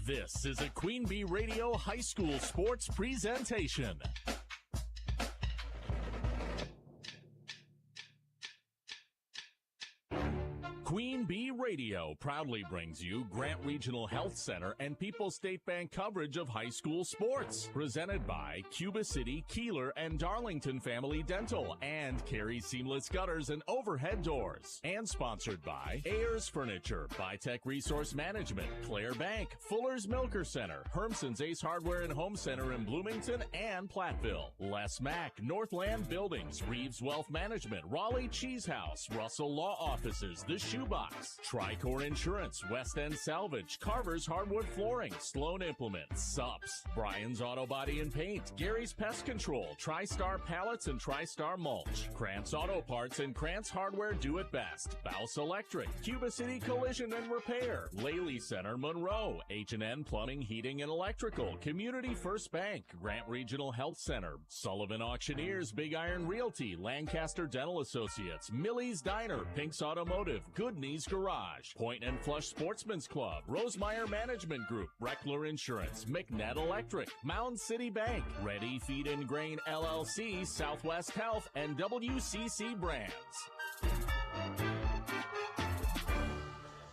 This is a Queen Bee Radio High School Sports presentation. Queen Bee Radio proudly brings you Grant Regional Health Center and People's State Bank coverage of high school sports. Presented by Cuba City, Kieler, and Darlington Family Dental and Carey Seamless Gutters and Overhead Doors. And sponsored by Ayers Furniture, Bytech Resource Management, Claire Bank, Fuller's Milker Center, Hermson's Ace Hardware and Home Center in Bloomington and Platteville, Les Mack, Northland Buildings, Reeves Wealth Management, Raleigh Cheese House, Russell Law Offices, The Shoebox, Tricor Insurance, West End Salvage, Carver's Hardwood Flooring, Sloan Implements, Sups, Brian's Auto Body and Paint, Gary's Pest Control, TriStar Pallets and TriStar Mulch, Krantz Auto Parts and Krantz Hardware Do It Best, Bouse Electric, Cuba City Collision and Repair, Laley Center, Monroe, H&N Plumbing, Heating and Electrical, Community First Bank, Grant Regional Health Center, Sullivan Auctioneers, Big Iron Realty, Lancaster Dental Associates, Millie's Diner, Pink's Automotive, Good Knees Garage, Point and Flush Sportsman's Club, Rosemeyer Management Group, Reckler Insurance, McNett Electric, Mound City Bank, Ready Feed and Grain LLC, Southwest Health, and WCC Brands.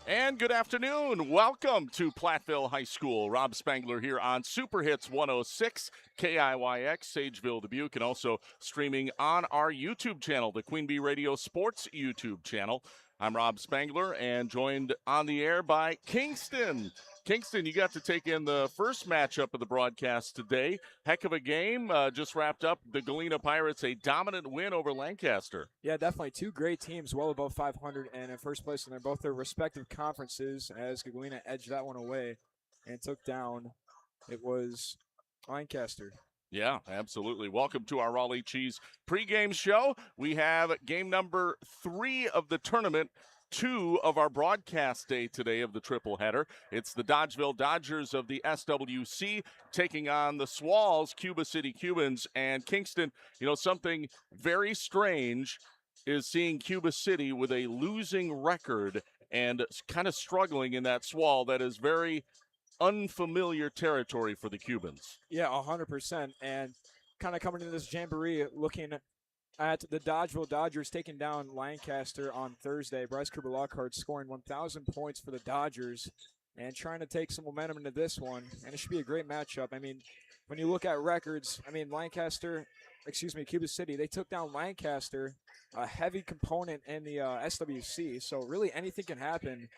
And good afternoon. Welcome to Platteville High School. Rob Spangler here on Super Hits 106, KIYX, Sageville, Dubuque, and also streaming on our YouTube channel, the Queen Bee Radio Sports YouTube channel. I'm Rob Spangler and joined on the air by Kingston. Kingston, you got to take in the first matchup of the broadcast today. Heck of a game. Just wrapped up. The Galena Pirates, a dominant win over Lancaster. Yeah, definitely. Two great teams, well above 500 and in first place in both their respective conferences as Galena edged that one away and took down, it was Lancaster. Yeah, absolutely. Welcome to our Raleigh Cheese pregame show. We have game number 3 of the tournament, 2 of our broadcast day today of the triple header. It's the Dodgeville Dodgers of the SWC taking on the Swalls, Cuba City Cubans, and Kingston. You know, something very strange is seeing Cuba City with a losing record and kind of struggling in that Swall that is very unfamiliar territory for the Cubans. Yeah, 100%. And kind of coming into this jamboree, looking at the Dodgeville Dodgers taking down Lancaster on Thursday. Bryce Kruber-Lockhart scoring 1,000 points for the Dodgers and trying to take some momentum into this one. And it should be a great matchup. I mean, when you look at records, Cuba City, they took down Lancaster, a heavy component in the SWC. So really anything can happen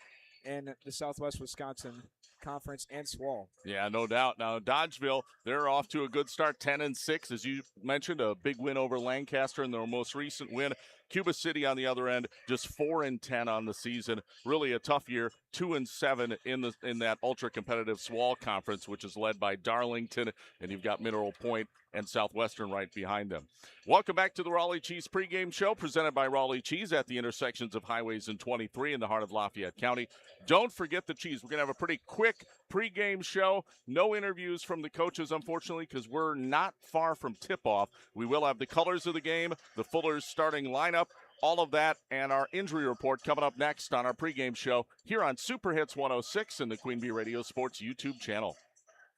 in the Southwest Wisconsin Conference and Swall. Yeah, no doubt. Now, Dodgeville, they're off to a good start, 10-6, as you mentioned, a big win over Lancaster in their most recent win. Cuba City, on the other end, just 4-10 on the season. Really a tough year, 2-7 in that ultra-competitive Swall Conference, which is led by Darlington, and you've got Mineral Point and Southwestern right behind them. Welcome back to the Raleigh Cheese pregame show, presented by Raleigh Cheese at the intersections of highways and 23 in the heart of Lafayette County. Don't forget the cheese. We're going to have a pretty quick pregame show. No interviews from the coaches, unfortunately, because we're not far from tip-off. We will have the colors of the game, the Fuller's starting lineup, all of that, and our injury report coming up next on our pregame show here on Super Hits 106 and the Queen Bee Radio Sports YouTube channel.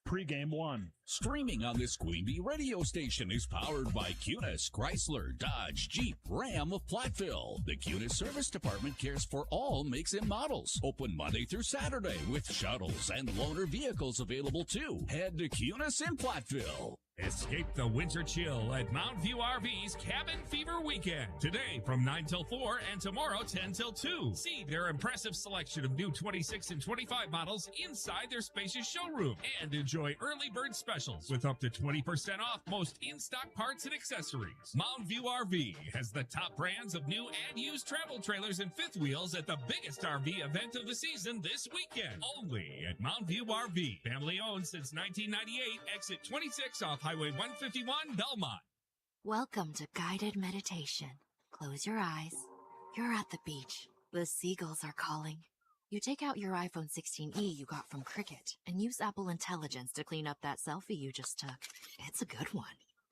Pregame 1. Streaming on this Queen Bee radio station is powered by Cunis, Chrysler, Dodge, Jeep, Ram of Platteville. The Cunis Service Department cares for all makes and models. Open Monday through Saturday with shuttles and loaner vehicles available too. Head to Cunis in Platteville. Escape the winter chill at Mountain View RV's Cabin Fever Weekend. Today from 9 till 4 and tomorrow 10 till 2. See their impressive selection of new 26 and 25 models inside their spacious showroom. And enjoy early bird specials with up to 20% off most in-stock parts and accessories. Mountain View RV has the top brands of new and used travel trailers and fifth wheels at the biggest RV event of the season this weekend. Only at Mountain View RV. Family owned since 1998. Exit 26 off Highway 151, Belmont. Welcome to guided meditation. Close your eyes. You're at the beach. The seagulls are calling. You take out your iPhone 16e you got from Cricket and use Apple Intelligence to clean up that selfie you just took. It's a good one.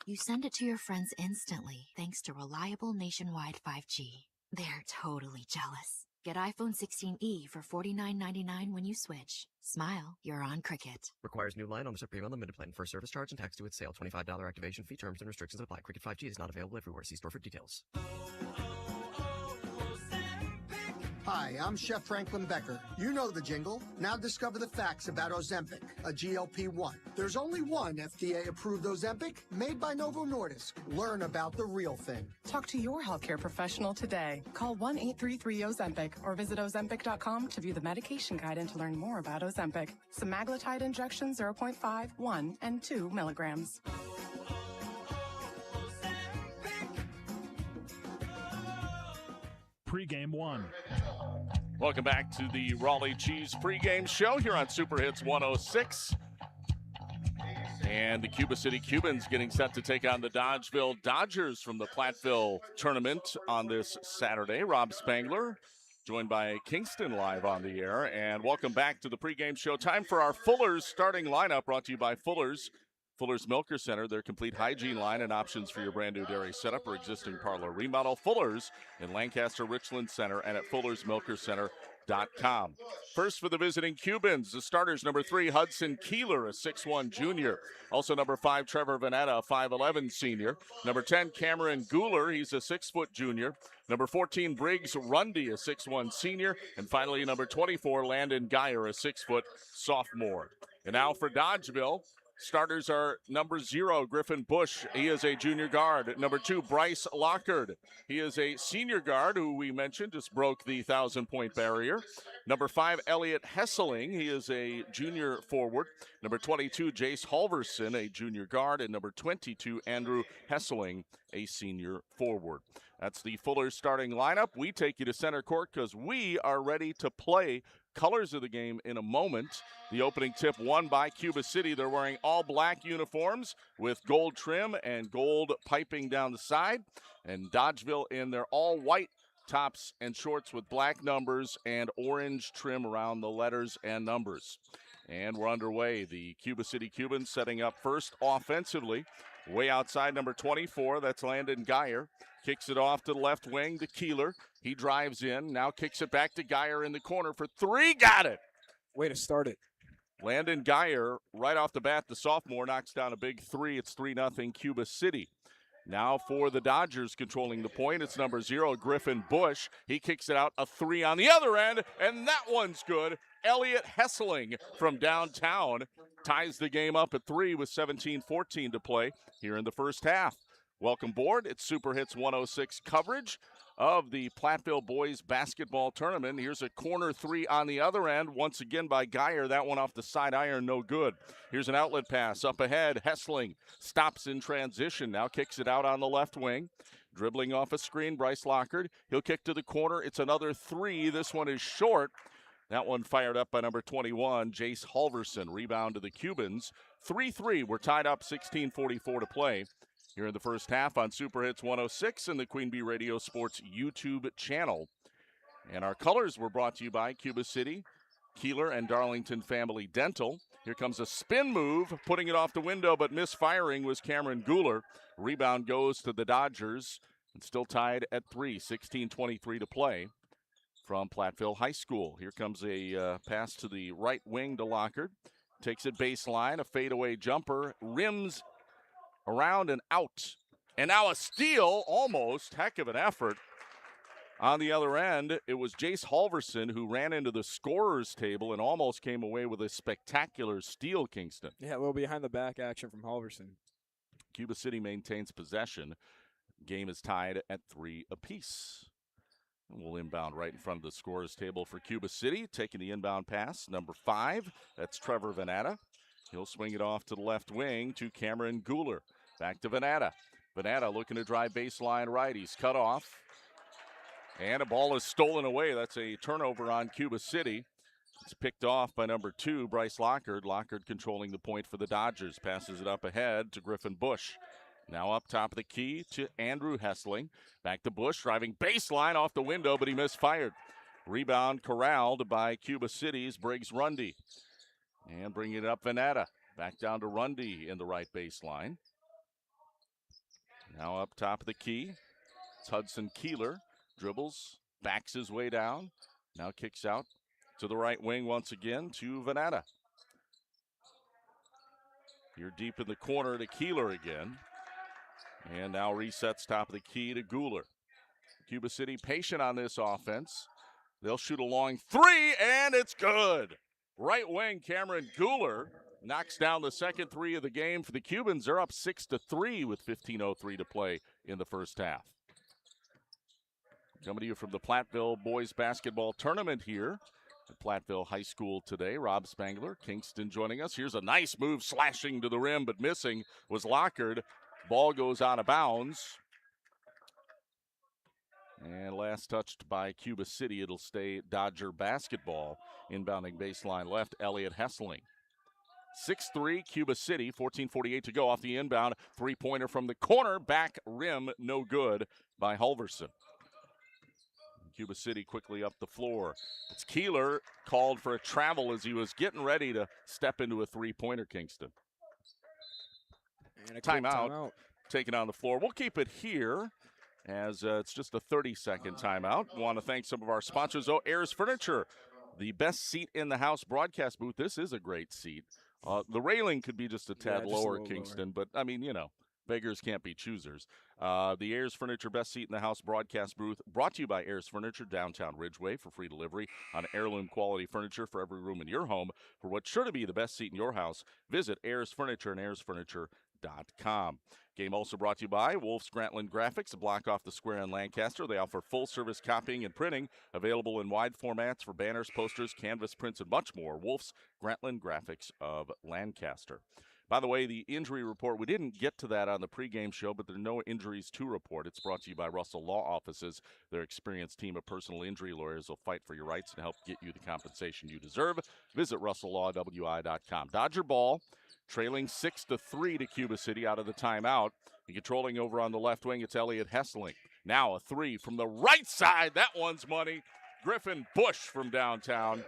You send it to your friends instantly thanks to reliable nationwide 5G. They're totally jealous. Get iPhone 16e for $49.99 when you switch. Smile, you're on Cricket. Requires new line on the Supreme Unlimited plan. First service charge and tax due at sale. $25 activation fee. Terms and restrictions apply. Cricket 5G is not available everywhere. See store for details. Hi, I'm Chef Franklin Becker. You know the jingle. Now discover the facts about Ozempic, a GLP-1. There's only one FDA-approved Ozempic made by Novo Nordisk. Learn about the real thing. Talk to your healthcare professional today. Call 1-833-OZEMPIC or visit Ozempic.com to view the medication guide and to learn more about Ozempic. Semaglutide injection 0.5, 1, and 2 milligrams. Pre-game one. Welcome back to the Raleigh Cheese pregame show here on Super Hits 106. And the Cuba City Cubans getting set to take on the Dodgeville Dodgers from the Platteville tournament on this Saturday. Rob Spangler, joined by Kingston live on the air. And welcome back to the pregame show. Time for our Fuller's starting lineup, brought to you by Fuller's Milker Center, their complete hygiene line and options for your brand new dairy setup or existing parlor remodel. Fuller's in Lancaster Richland Center and at Fuller'sMilkerCenter.com. First for the visiting Cubans, the starters, number 3, Hudson Kieler, a 6'1 junior. Also number 5, Trevor Vanetta, a 5'11 senior. Number 10, Cameron Guler, he's a 6' junior. Number 14, Briggs Rundy, a 6'1 senior. And finally, number 24, Landon Geyer, a 6' sophomore. And now for Dodgeville. Starters are number 0, Griffin Bush. He is a junior guard. Number 2, Bryce Lockard. He is a senior guard who we mentioned just broke the 1,000-point barrier. Number 5, Elliot Hesseling. He is a junior forward. Number 22, Jace Halverson, a junior guard. And number 22, Andrew Hesseling, a senior forward. That's the Fuller starting lineup. We take you to center court because we are ready to play. Colors of the game in a moment. The opening tip won by Cuba City. They're wearing all black uniforms with gold trim and gold piping down the side. And Dodgeville in their all white tops and shorts with black numbers and orange trim around the letters and numbers. And we're underway. The Cuba City Cubans setting up first offensively. Way outside, number 24, that's Landon Geyer. Kicks it off to the left wing to Kieler. He drives in, now kicks it back to Geyer in the corner for 3. Got it! Way to start it. Landon Geyer, right off the bat, the sophomore, knocks down a big 3. It's 3-0 Cuba City. Now for the Dodgers controlling the point, it's number 0, Griffin Bush. He kicks it out, a 3 on the other end, and that one's good. Elliot Hesseling from downtown ties the game up at 3 with 17:14 to play here in the first half. Welcome aboard. It's Super Hits 106 coverage of the Platteville Boys Basketball Tournament. Here's a corner 3 on the other end, once again by Geyer. That one off the side iron, no good. Here's an outlet pass up ahead. Hesseling stops in transition, now kicks it out on the left wing. Dribbling off a screen, Bryce Lockard. He'll kick to the corner. It's another 3. This one is short. That one fired up by number 21, Jace Halverson. Rebound to the Cubans. 3-3. We're tied up, 16:44 to play here in the first half on Super Hits 106 and the Queen Bee Radio Sports YouTube channel. And our colors were brought to you by Cuba City, Kieler, and Darlington Family Dental. Here comes a spin move, putting it off the window, but misfiring was Cameron Guler. Rebound goes to the Dodgers, and still tied at 3, 16:23 to play from Platteville High School. Here comes a pass to the right wing to Lockard. Takes it baseline, a fadeaway jumper, rims around and out. And now a steal, almost, heck of an effort. On the other end, it was Jace Halverson who ran into the scorer's table and almost came away with a spectacular steal, Kingston. Yeah, a little behind-the-back action from Halverson. Cuba City maintains possession. Game is tied at 3 apiece. We'll inbound right in front of the scorer's table for Cuba City. Taking the inbound pass, number 5, that's Trevor Vanetta. He'll swing it off to the left wing to Cameron Guler. Back to Vanetta. Vanetta looking to drive baseline right. He's cut off. And a ball is stolen away. That's a turnover on Cuba City. It's picked off by number 2, Bryce Lockard. Lockard controlling the point for the Dodgers. Passes it up ahead to Griffin Bush. Now up top of the key to Andrew Hesseling. Back to Bush, driving baseline off the window, but he misfired. Rebound corralled by Cuba City's Briggs Rundy. And bringing it up, Vanetta. Back down to Rundy in the right baseline. Now up top of the key, it's Hudson Kieler. Dribbles, backs his way down. Now kicks out to the right wing once again to Venata. Here deep in the corner to Kieler again. And now resets top of the key to Guler. Cuba City patient on this offense. They'll shoot a long three, and it's good. Right wing Cameron Guler knocks down the second three of the game for the Cubans. They're up 6-3 with 15:03 to play in the first half. Coming to you from the Platteville Boys Basketball Tournament here at Platteville High School today. Rob Spangler, Kingston joining us. Here's a nice move, slashing to the rim, but missing was Lockard. Ball goes out of bounds. And last touched by Cuba City. It'll stay Dodger basketball. Inbounding baseline left, Elliott Hessling. 6-3, Cuba City, 14:48 to go off the inbound. Three-pointer from the corner, back rim, no good by Halverson. Cuba City quickly up the floor. It's Kieler called for a travel as he was getting ready to step into a three-pointer, Kingston. And a timeout taken on the floor. We'll keep it here as it's just a 30-second timeout. Want to thank some of our sponsors. Ayers Furniture, the best seat in the house broadcast booth. This is a great seat. The railing could be just a tad lower, Kingston, but I mean, beggars can't be choosers. The Ayers Furniture Best Seat in the House broadcast booth brought to you by Ayers Furniture, downtown Ridgeway, for free delivery on heirloom quality furniture for every room in your home. For what's sure to be the best seat in your house, visit Ayers Furniture and ayersfurniture.com. Game also brought to you by Wolf's Grantland Graphics, a block off the square in Lancaster. They offer full-service copying and printing, available in wide formats for banners, posters, canvas prints, and much more. Wolf's Grantland Graphics of Lancaster. By the way, the injury report, we didn't get to that on the pregame show, but there are no injuries to report. It's brought to you by Russell Law Offices. Their experienced team of personal injury lawyers will fight for your rights and help get you the compensation you deserve. Visit RussellLawWI.com. Dodger ball, trailing 6-3 to Cuba City out of the timeout. And controlling over on the left wing, it's Elliott Hessling. Now a three from the right side. That one's money. Griffin Bush from downtown.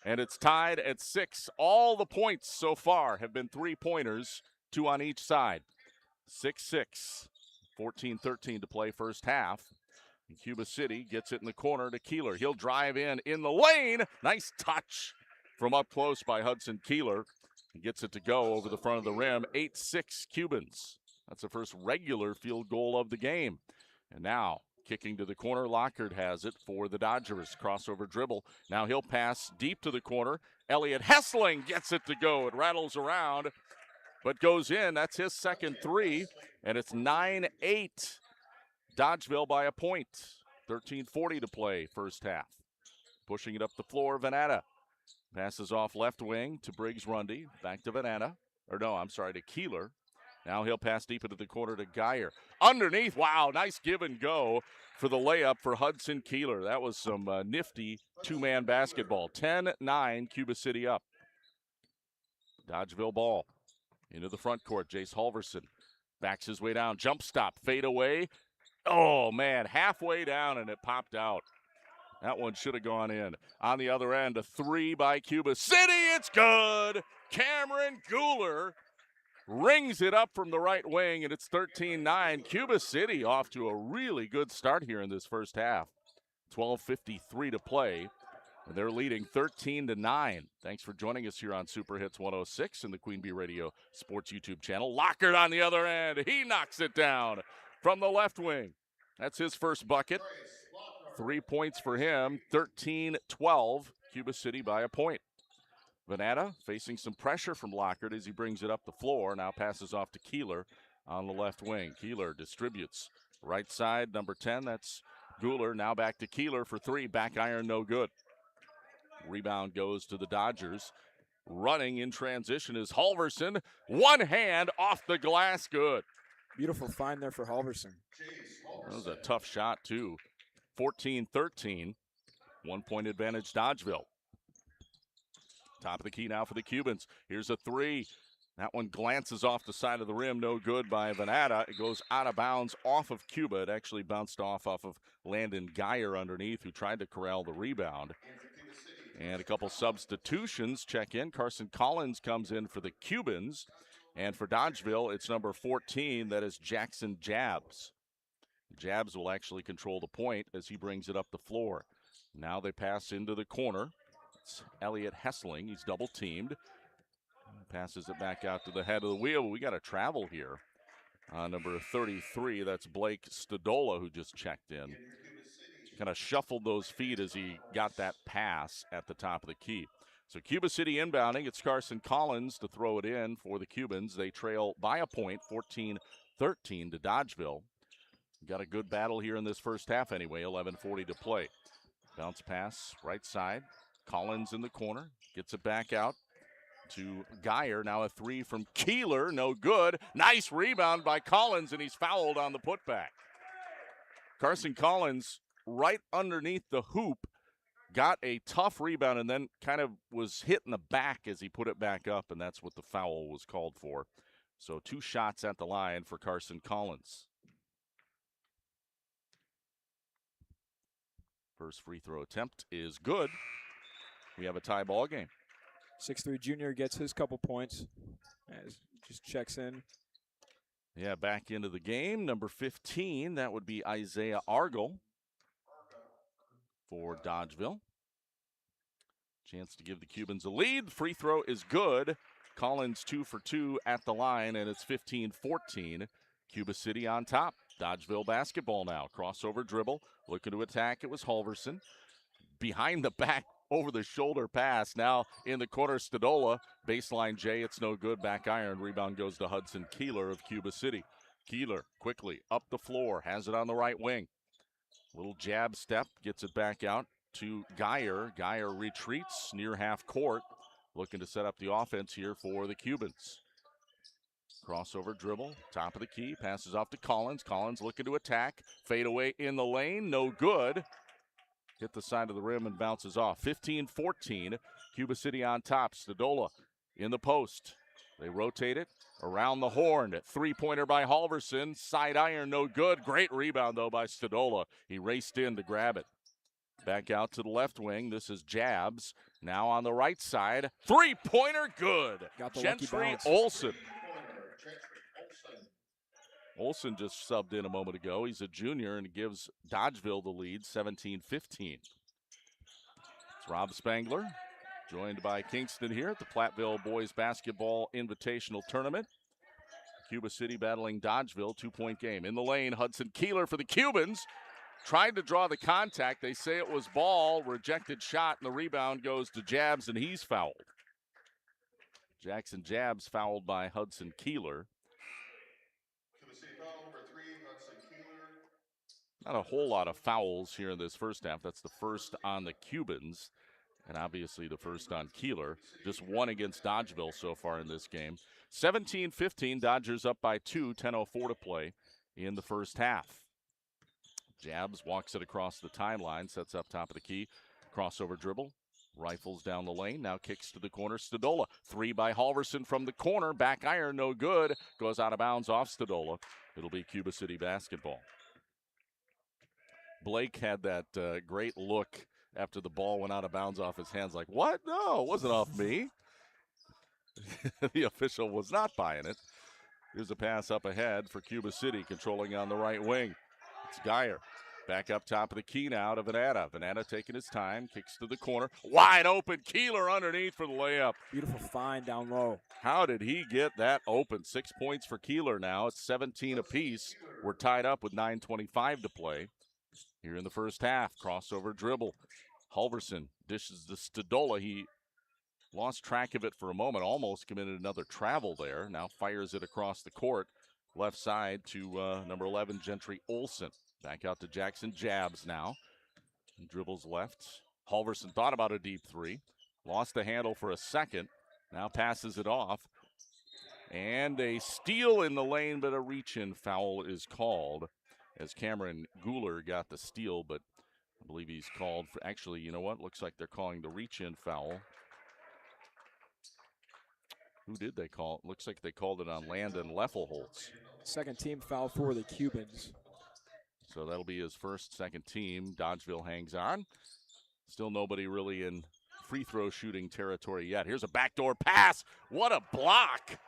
And it's tied at 6. All the points so far have been three-pointers, 2 on each side. 6-6, 14-13 to play first half. And Cuba City gets it in the corner to Kieler. He'll drive in the lane. Nice touch from up close by Hudson Kieler. He gets it to go over the front of the rim. 8-6 Cubans. That's the first regular field goal of the game. And now, kicking to the corner, Lockard has it for the Dodgers. Crossover dribble. Now he'll pass deep to the corner. Elliott Hessling gets it to go. It rattles around, but goes in. That's his second three, and it's 9-8. Dodgeville by a point. 13:40 to play first half. Pushing it up the floor, Venata. Passes off left wing to Briggs-Rundy. Back to Venata. To Kieler. Now he'll pass deep into the corner to Geyer. Underneath, wow, nice give and go for the layup for Hudson Kieler. That was some nifty two-man basketball. 10-9, Cuba City up. Dodgeville ball into the front court. Jace Halverson backs his way down. Jump stop, fade away. Oh, man, halfway down, and it popped out. That one should have gone in. On the other end, a three by Cuba City. It's good. Cameron Guler rings it up from the right wing, and it's 13-9. Cuba City off to a really good start here in this first half. 12:53 to play, and they're leading 13-9. Thanks for joining us here on Super Hits 106 and the Queen Bee Radio Sports YouTube channel. Lockard on the other end. He knocks it down from the left wing. That's his first bucket. 3 points for him. 13-12. Cuba City by a point. Venata facing some pressure from Lockard as he brings it up the floor. Now passes off to Kieler on the left wing. Kieler distributes. Right side, number 10, that's Guler. Now back to Kieler for three. Back iron, no good. Rebound goes to the Dodgers. Running in transition is Halverson. One hand off the glass, good. Beautiful find there for Halverson. That was a tough shot, too. 14-13. 1 point advantage, Dodgeville. Top of the key now for the Cubans. Here's a three. That one glances off the side of the rim. No good by Venata. It goes out of bounds off of Cuba. It actually bounced off of Landon Geyer underneath, who tried to corral the rebound. And a couple substitutions check in. Carson Collins comes in for the Cubans. And for Dodgeville, it's number 14. That is Jackson Jabs. Jabs will actually control the point as he brings it up the floor. Now they pass into the corner. It's Elliott Hessling. He's double teamed. Passes it back out to the head of the wheel. We got a travel here. Number 33, that's Blake Stodola, who just checked in. Kind of shuffled those feet as he got that pass at the top of the key. So Cuba City inbounding. It's Carson Collins to throw it in for the Cubans. They trail by a point, 14-13 to Dodgeville. Got a good battle here in this first half anyway, 11:40 to play. Bounce pass, right side. Collins in the corner, gets it back out to Geyer. Now a three from Kieler, no good. Nice rebound by Collins, and he's fouled on the putback. Carson Collins right underneath the hoop, got a tough rebound and then kind of was hit in the back as he put it back up, and that's what the foul was called for. So 2 shots at the line for Carson Collins. First free throw attempt is good. We have a tie ball game. 6'3" junior gets his couple points as just checks in. Yeah, back into the game. Number 15, that would be Isaiah Argel for Dodgeville. Chance to give the Cubans a lead. Free throw is good. Collins 2 for 2 at the line, and it's 15-14. Cuba City on top. Dodgeville basketball now. Crossover dribble. Looking to attack. It was Halverson. Behind the back, over the shoulder pass. Now in the corner, Stodola. Baseline J, it's no good. Back iron. Rebound goes to Hudson Kieler of Cuba City. Kieler quickly up the floor. Has it on the right wing. Little jab step. Gets it back out to Geyer. Geyer retreats near half court. Looking to set up the offense here for the Cubans. Crossover dribble, top of the key, passes off to Collins. Collins looking to attack. Fade away in the lane, no good. Hit the side of the rim and bounces off. 15-14, Cuba City on top. Stodola in the post. They rotate it around the horn. Three-pointer by Halverson. Side iron, no good. Great rebound, though, by Stodola. He raced in to grab it. Back out to the left wing. This is Jabs. Now on the right side. Three-pointer, good. Got the Gentry Olsen. Olsen just subbed in a moment ago. He's a junior and gives Dodgeville the lead, 17-15. It's Rob Spangler, joined by Kingston here at the Platteville Boys Basketball Invitational Tournament. Cuba City battling Dodgeville, 2-point game. In the lane, Hudson Kieler for the Cubans. Tried to draw the contact. They say it was ball, rejected shot, and the rebound goes to Jabs, and he's fouled. Jackson Jabs fouled by Hudson Kieler. Not a whole lot of fouls here in this first half. That's the first on the Cubans, and obviously the first on Kieler. Just one against Dodgeville so far in this game. 17-15, Dodgers up by 2, 10:04 to play in the first half. Jabs walks it across the timeline, sets up top of the key. Crossover dribble, rifles down the lane, now kicks to the corner. Stodola, 3 by Halverson from the corner. Back iron, no good. Goes out of bounds off Stodola. It'll be Cuba City basketball. Blake had that great look after the ball went out of bounds off his hands, like, what? No, it wasn't off me. The official was not buying it. Here's a pass up ahead for Cuba City, controlling on the right wing. It's Geyer. Back up top of the key now to Venata. Venata taking his time, kicks to the corner. Wide open, Kieler underneath for the layup. Beautiful find down low. How did he get that open? 6 points for Kieler now. It's 17 apiece. We're tied up with 9:25 to play. Here in the first half, crossover dribble. Halverson dishes the Stodola. He lost track of it for a moment, almost committed another travel there. Now fires it across the court, left side to number 11, Gentry Olsen. Back out to Jackson Jabs now. He dribbles left. Halverson thought about a deep three. Lost the handle for a second. Now passes it off. And a steal in the lane, but a reach-in foul is called, as Cameron Guler got the steal, but I believe he's called for, actually, you know what? Looks like they're calling the reach-in foul. Who did they call? Looks like they called it on Landon Leffelholtz. Second team foul for the Cubans. So that'll be his first, second team. Dodgeville hangs on. Still nobody really in free throw shooting territory yet. Here's a backdoor pass. What a block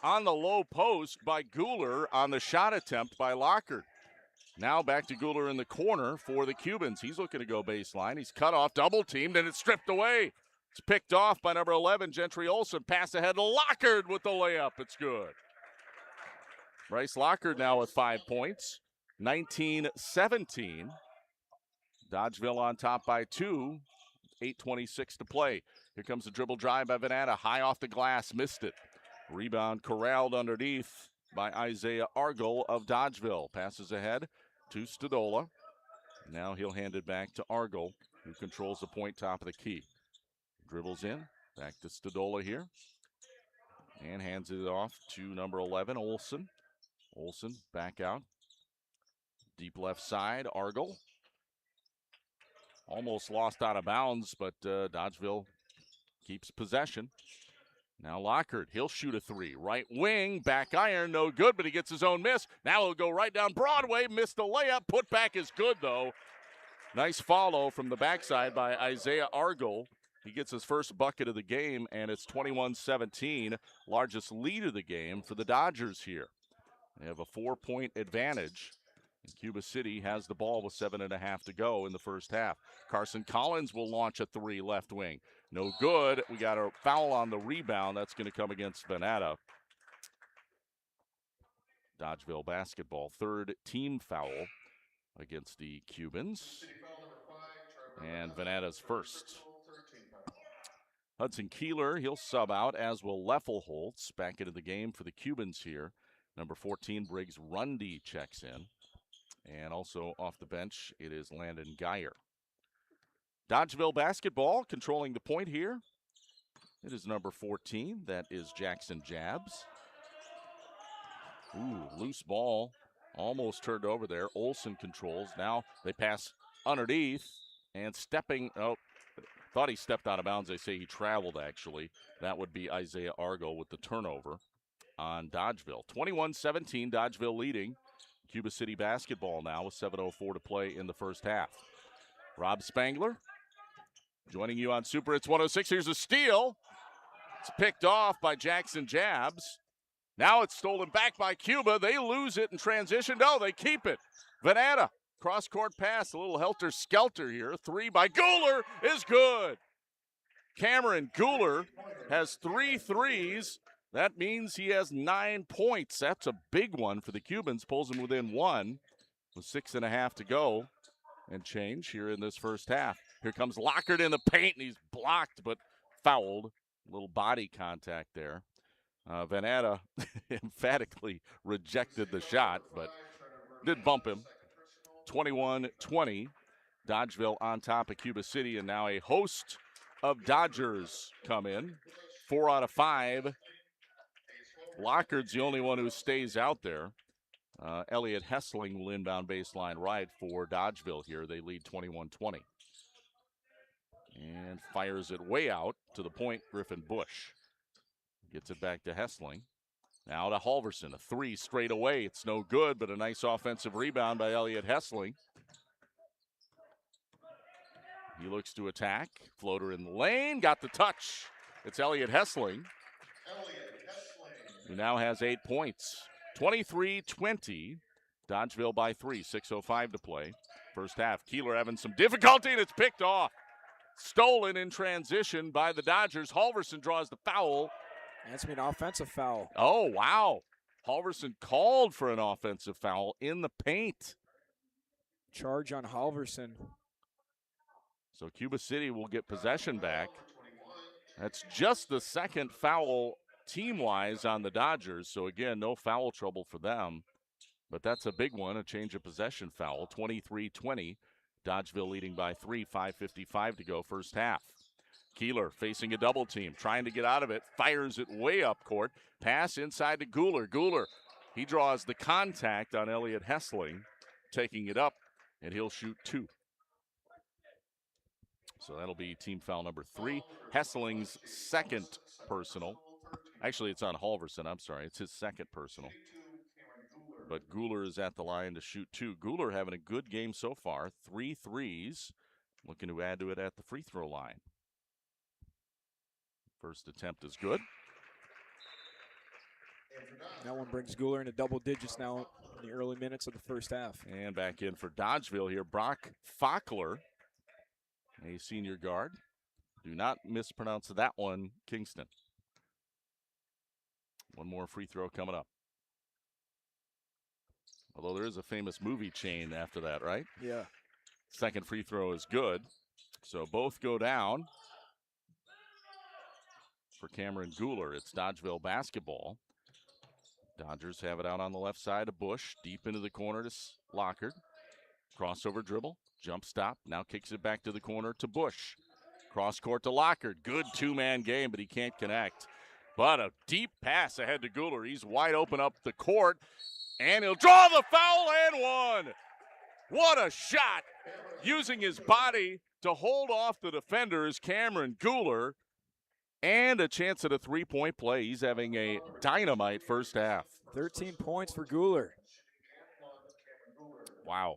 on the low post by Guler on the shot attempt by Lockard. Now back to Kieler in the corner for the Cubans. He's looking to go baseline. He's cut off, double teamed, and it's stripped away. It's picked off by number 11, Gentry Olson. Pass ahead to Lockard with the layup. It's good. Bryce Lockard now with 5 points. 19-17. Dodgeville on top by 2. 8:26 to play. Here comes the dribble drive by Venata. High off the glass, missed it. Rebound corralled underneath by Isaiah Argel of Dodgeville. Passes ahead to Stadola. Now he'll hand it back to Argel, who controls the point top of the key. Dribbles in, back to Stadola here. And hands it off to number 11, Olson. Olson back out. Deep left side, Argel. Almost lost out of bounds, but Dodgeville keeps possession. Now Lockard, he'll shoot a 3. Right wing, back iron, no good, but he gets his own miss. Now he'll go right down Broadway, missed the layup. Put back is good, though. Nice follow from the backside by Isaiah Argel. He gets his first bucket of the game, and it's 21-17, largest lead of the game for the Dodgers here. They have a 4-point advantage. And Cuba City has the ball with 7.5 to go in the first half. Carson Collins will launch a 3 left wing. No good. We got a foul on the rebound. That's going to come against Venata. Dodgeville basketball. 3rd team foul against the Cubans. And Venata's first. Hudson Kieler, he'll sub out, as will Leffelholtz. Back into the game for the Cubans here. Number 14, Briggs Rundy checks in. And also off the bench, it is Landon Geyer. Dodgeville basketball controlling the point here. It is number 14. That is Jackson Jabs. Ooh, loose ball. Almost turned over there. Olson controls. Now they pass underneath and stepping. Oh, thought he stepped out of bounds. They say he traveled, actually. That would be Isaiah Argel with the turnover on Dodgeville. 21-17, Dodgeville leading. Cuba City basketball now with 7:04 to play in the first half. Rob Spangler joining you on Super Hits 106. Here's a steal. It's picked off by Jackson Jabs. Now it's stolen back by Cuba. They lose it in transition. No, they keep it. Venata, cross-court pass, a little helter-skelter here. 3 by Kieler is good. Cameron Kieler has 3 threes. That means he has 9 points. That's a big one for the Cubans. Pulls them within 1 with 6.5 to go and change here in this first half. Here comes Lockard in the paint, and he's blocked but fouled. A little body contact there. Venata emphatically rejected the shot, but did bump him. 21-20. Dodgeville on top of Cuba City, and now a host of Dodgers come in. 4 out of 5. Lockard's the only one who stays out there. Elliot Hessling will inbound baseline right for Dodgeville here. They lead 21-20. And fires it way out to the point, Griffin Bush. Gets it back to Hessling. Now to Halverson. A 3 straight away. It's no good, but a nice offensive rebound by Elliot Hessling. He looks to attack. Floater in the lane. Got the touch. It's Elliot Hessling, who now has 8 points. 23-20. Dodgeville by 3. 6:05 to play. First half. Kieler having some difficulty, and it's picked off. Stolen in transition by the Dodgers. Halverson draws the foul. That's an offensive foul. Oh, wow. Halverson called for an offensive foul in the paint. Charge on Halverson. So Cuba City will get possession back. That's just the second foul team-wise on the Dodgers. So, again, no foul trouble for them. But that's a big one, a change of possession foul. 23-20. Dodgeville leading by 3, 5:55 to go first half. Kieler facing a double team, trying to get out of it, fires it way up court. Pass inside to Kieler. Kieler, he draws the contact on Elliot Hessling, taking it up, and he'll shoot 2. So that'll be team foul number 3. Hessling's second personal. Actually, it's on Halverson. I'm sorry. It's his second personal. But Kieler is at the line to shoot 2. Kieler having a good game so far. 3 threes. Looking to add to it at the free throw line. First attempt is good. That one brings Kieler into double digits now in the early minutes of the first half. And back in for Dodgeville here, Brock Fockler, a senior guard. Do not mispronounce that one, Kingston. One more free throw coming up. Although there is a famous movie chain after that, right? Yeah. Second free throw is good. So both go down. For Cameron Kieler, it's Dodgeville basketball. Dodgers have it out on the left side of Bush, deep into the corner to Lockard. Crossover dribble, jump stop, now kicks it back to the corner to Bush. Cross court to Lockard, good two-man game, but he can't connect. But a deep pass ahead to Kieler. He's wide open up the court, and he'll draw the foul and one. What a shot, using his body to hold off the defenders, Cameron Kieler. And a chance at a three-point play. He's having a dynamite first half. 13 points for Kieler. Wow.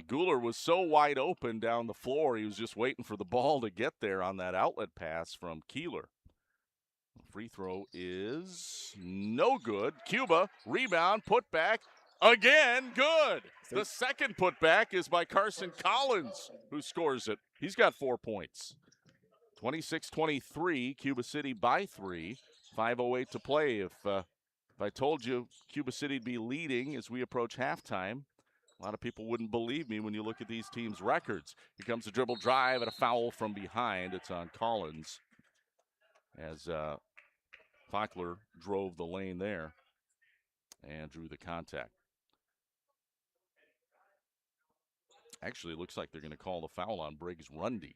Kieler was so wide open down the floor, he was just waiting for the ball to get there on that outlet pass from Kieler. Free throw is no good. Cuba, rebound, put back, again, good. The second putback is by Carson Collins, who scores it. He's got 4 points. 26-23, Cuba City by 3. 5:08 to play. If I told you Cuba City would be leading as we approach halftime, a lot of people wouldn't believe me when you look at these teams' records. Here comes the dribble drive and a foul from behind. It's on Collins as Fockler drove the lane there and drew the contact. Actually, it looks like they're going to call the foul on Briggs Rundy.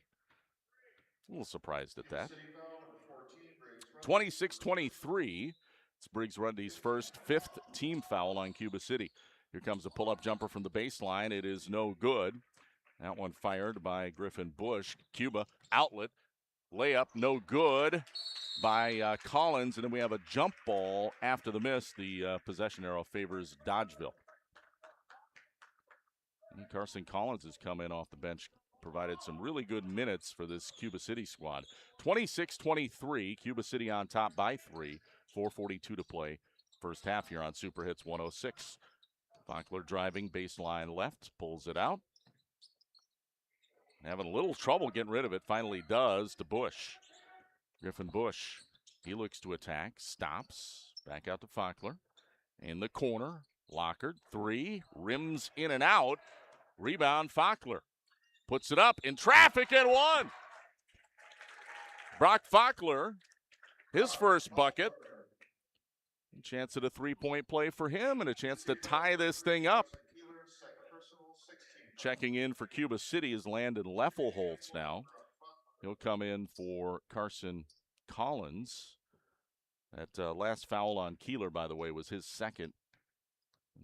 A little surprised at that. 26-23. It's Briggs Rundy's first, 5th team foul on Cuba City. Here comes a pull-up jumper from the baseline. It is no good. That one fired by Griffin Bush. Cuba outlet. Layup no good by Collins. And then we have a jump ball after the miss. The possession arrow favors Dodgeville. And Carson Collins has come in off the bench, provided some really good minutes for this Cuba City squad. 26-23, Cuba City on top by 3. 4:42 to play. First half here on Super Hits 106. Fockler driving baseline left, pulls it out. Having a little trouble getting rid of it, finally does to Bush. Griffin Bush, he looks to attack, stops, back out to Fockler. In the corner, Lockard, 3, rims in and out. Rebound, Fockler. Puts it up in traffic and one. Brock Fockler, his first bucket. A chance at a three-point play for him and a chance to tie this thing up. Checking in for Cuba City is Landon Leffelholtz now. He'll come in for Carson Collins. That last foul on Kieler, by the way, was his second.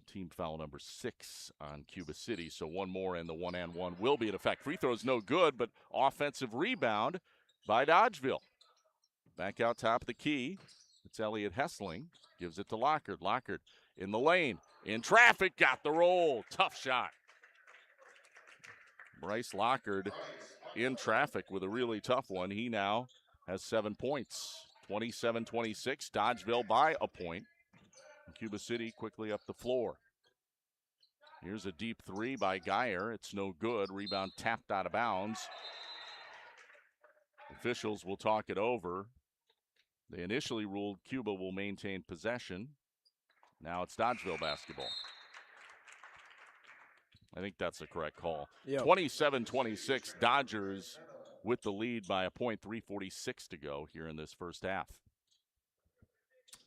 Team foul number 6 on Cuba City. So one more and the one-and-one will be in effect. Free throw's no good, but offensive rebound by Dodgeville. Back out top of the key. It's Elliot Hessling. Gives it to Lockard. Lockard in the lane. In traffic. Got the roll. Tough shot. Bryce Lockard in traffic with a really tough one. He now has 7 points. 27-26. Dodgeville by a point. Cuba City quickly up the floor. Here's a deep 3 by Geyer. It's no good. Rebound tapped out of bounds. Officials will talk it over. They initially ruled Cuba will maintain possession. Now it's Dodgeville basketball. I think that's the correct call. Yep. 27-26, Dodgers with the lead by a point, 3:46 to go here in this first half.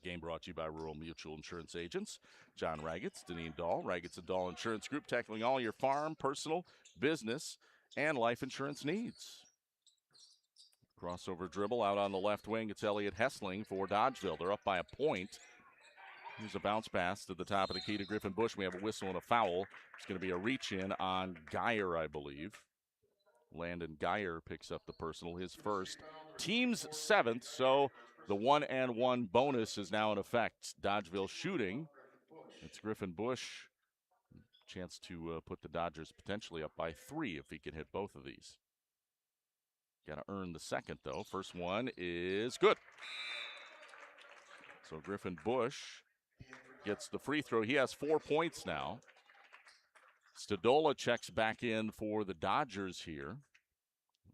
Game brought to you by Rural Mutual Insurance Agents. John Raggets, Deneen Dahl, Raggets & Dahl Insurance Group, tackling all your farm, personal, business, and life insurance needs. Crossover dribble out on the left wing. It's Elliot Hessling for Dodgeville. They're up by a point. Here's a bounce pass to the top of the key to Griffin Bush. We have a whistle and a foul. It's going to be a reach-in on Geyer, I believe. Landon Geyer picks up the personal, his first. Team's 7th, so the 1-and-1 bonus is now in effect. Dodgeville shooting. It's Griffin Bush. Chance to put the Dodgers potentially up by 3 if he can hit both of these. Got to earn the second, though. First one is good. So Griffin Bush gets the free throw. He has 4 points now. Stadola checks back in for the Dodgers here.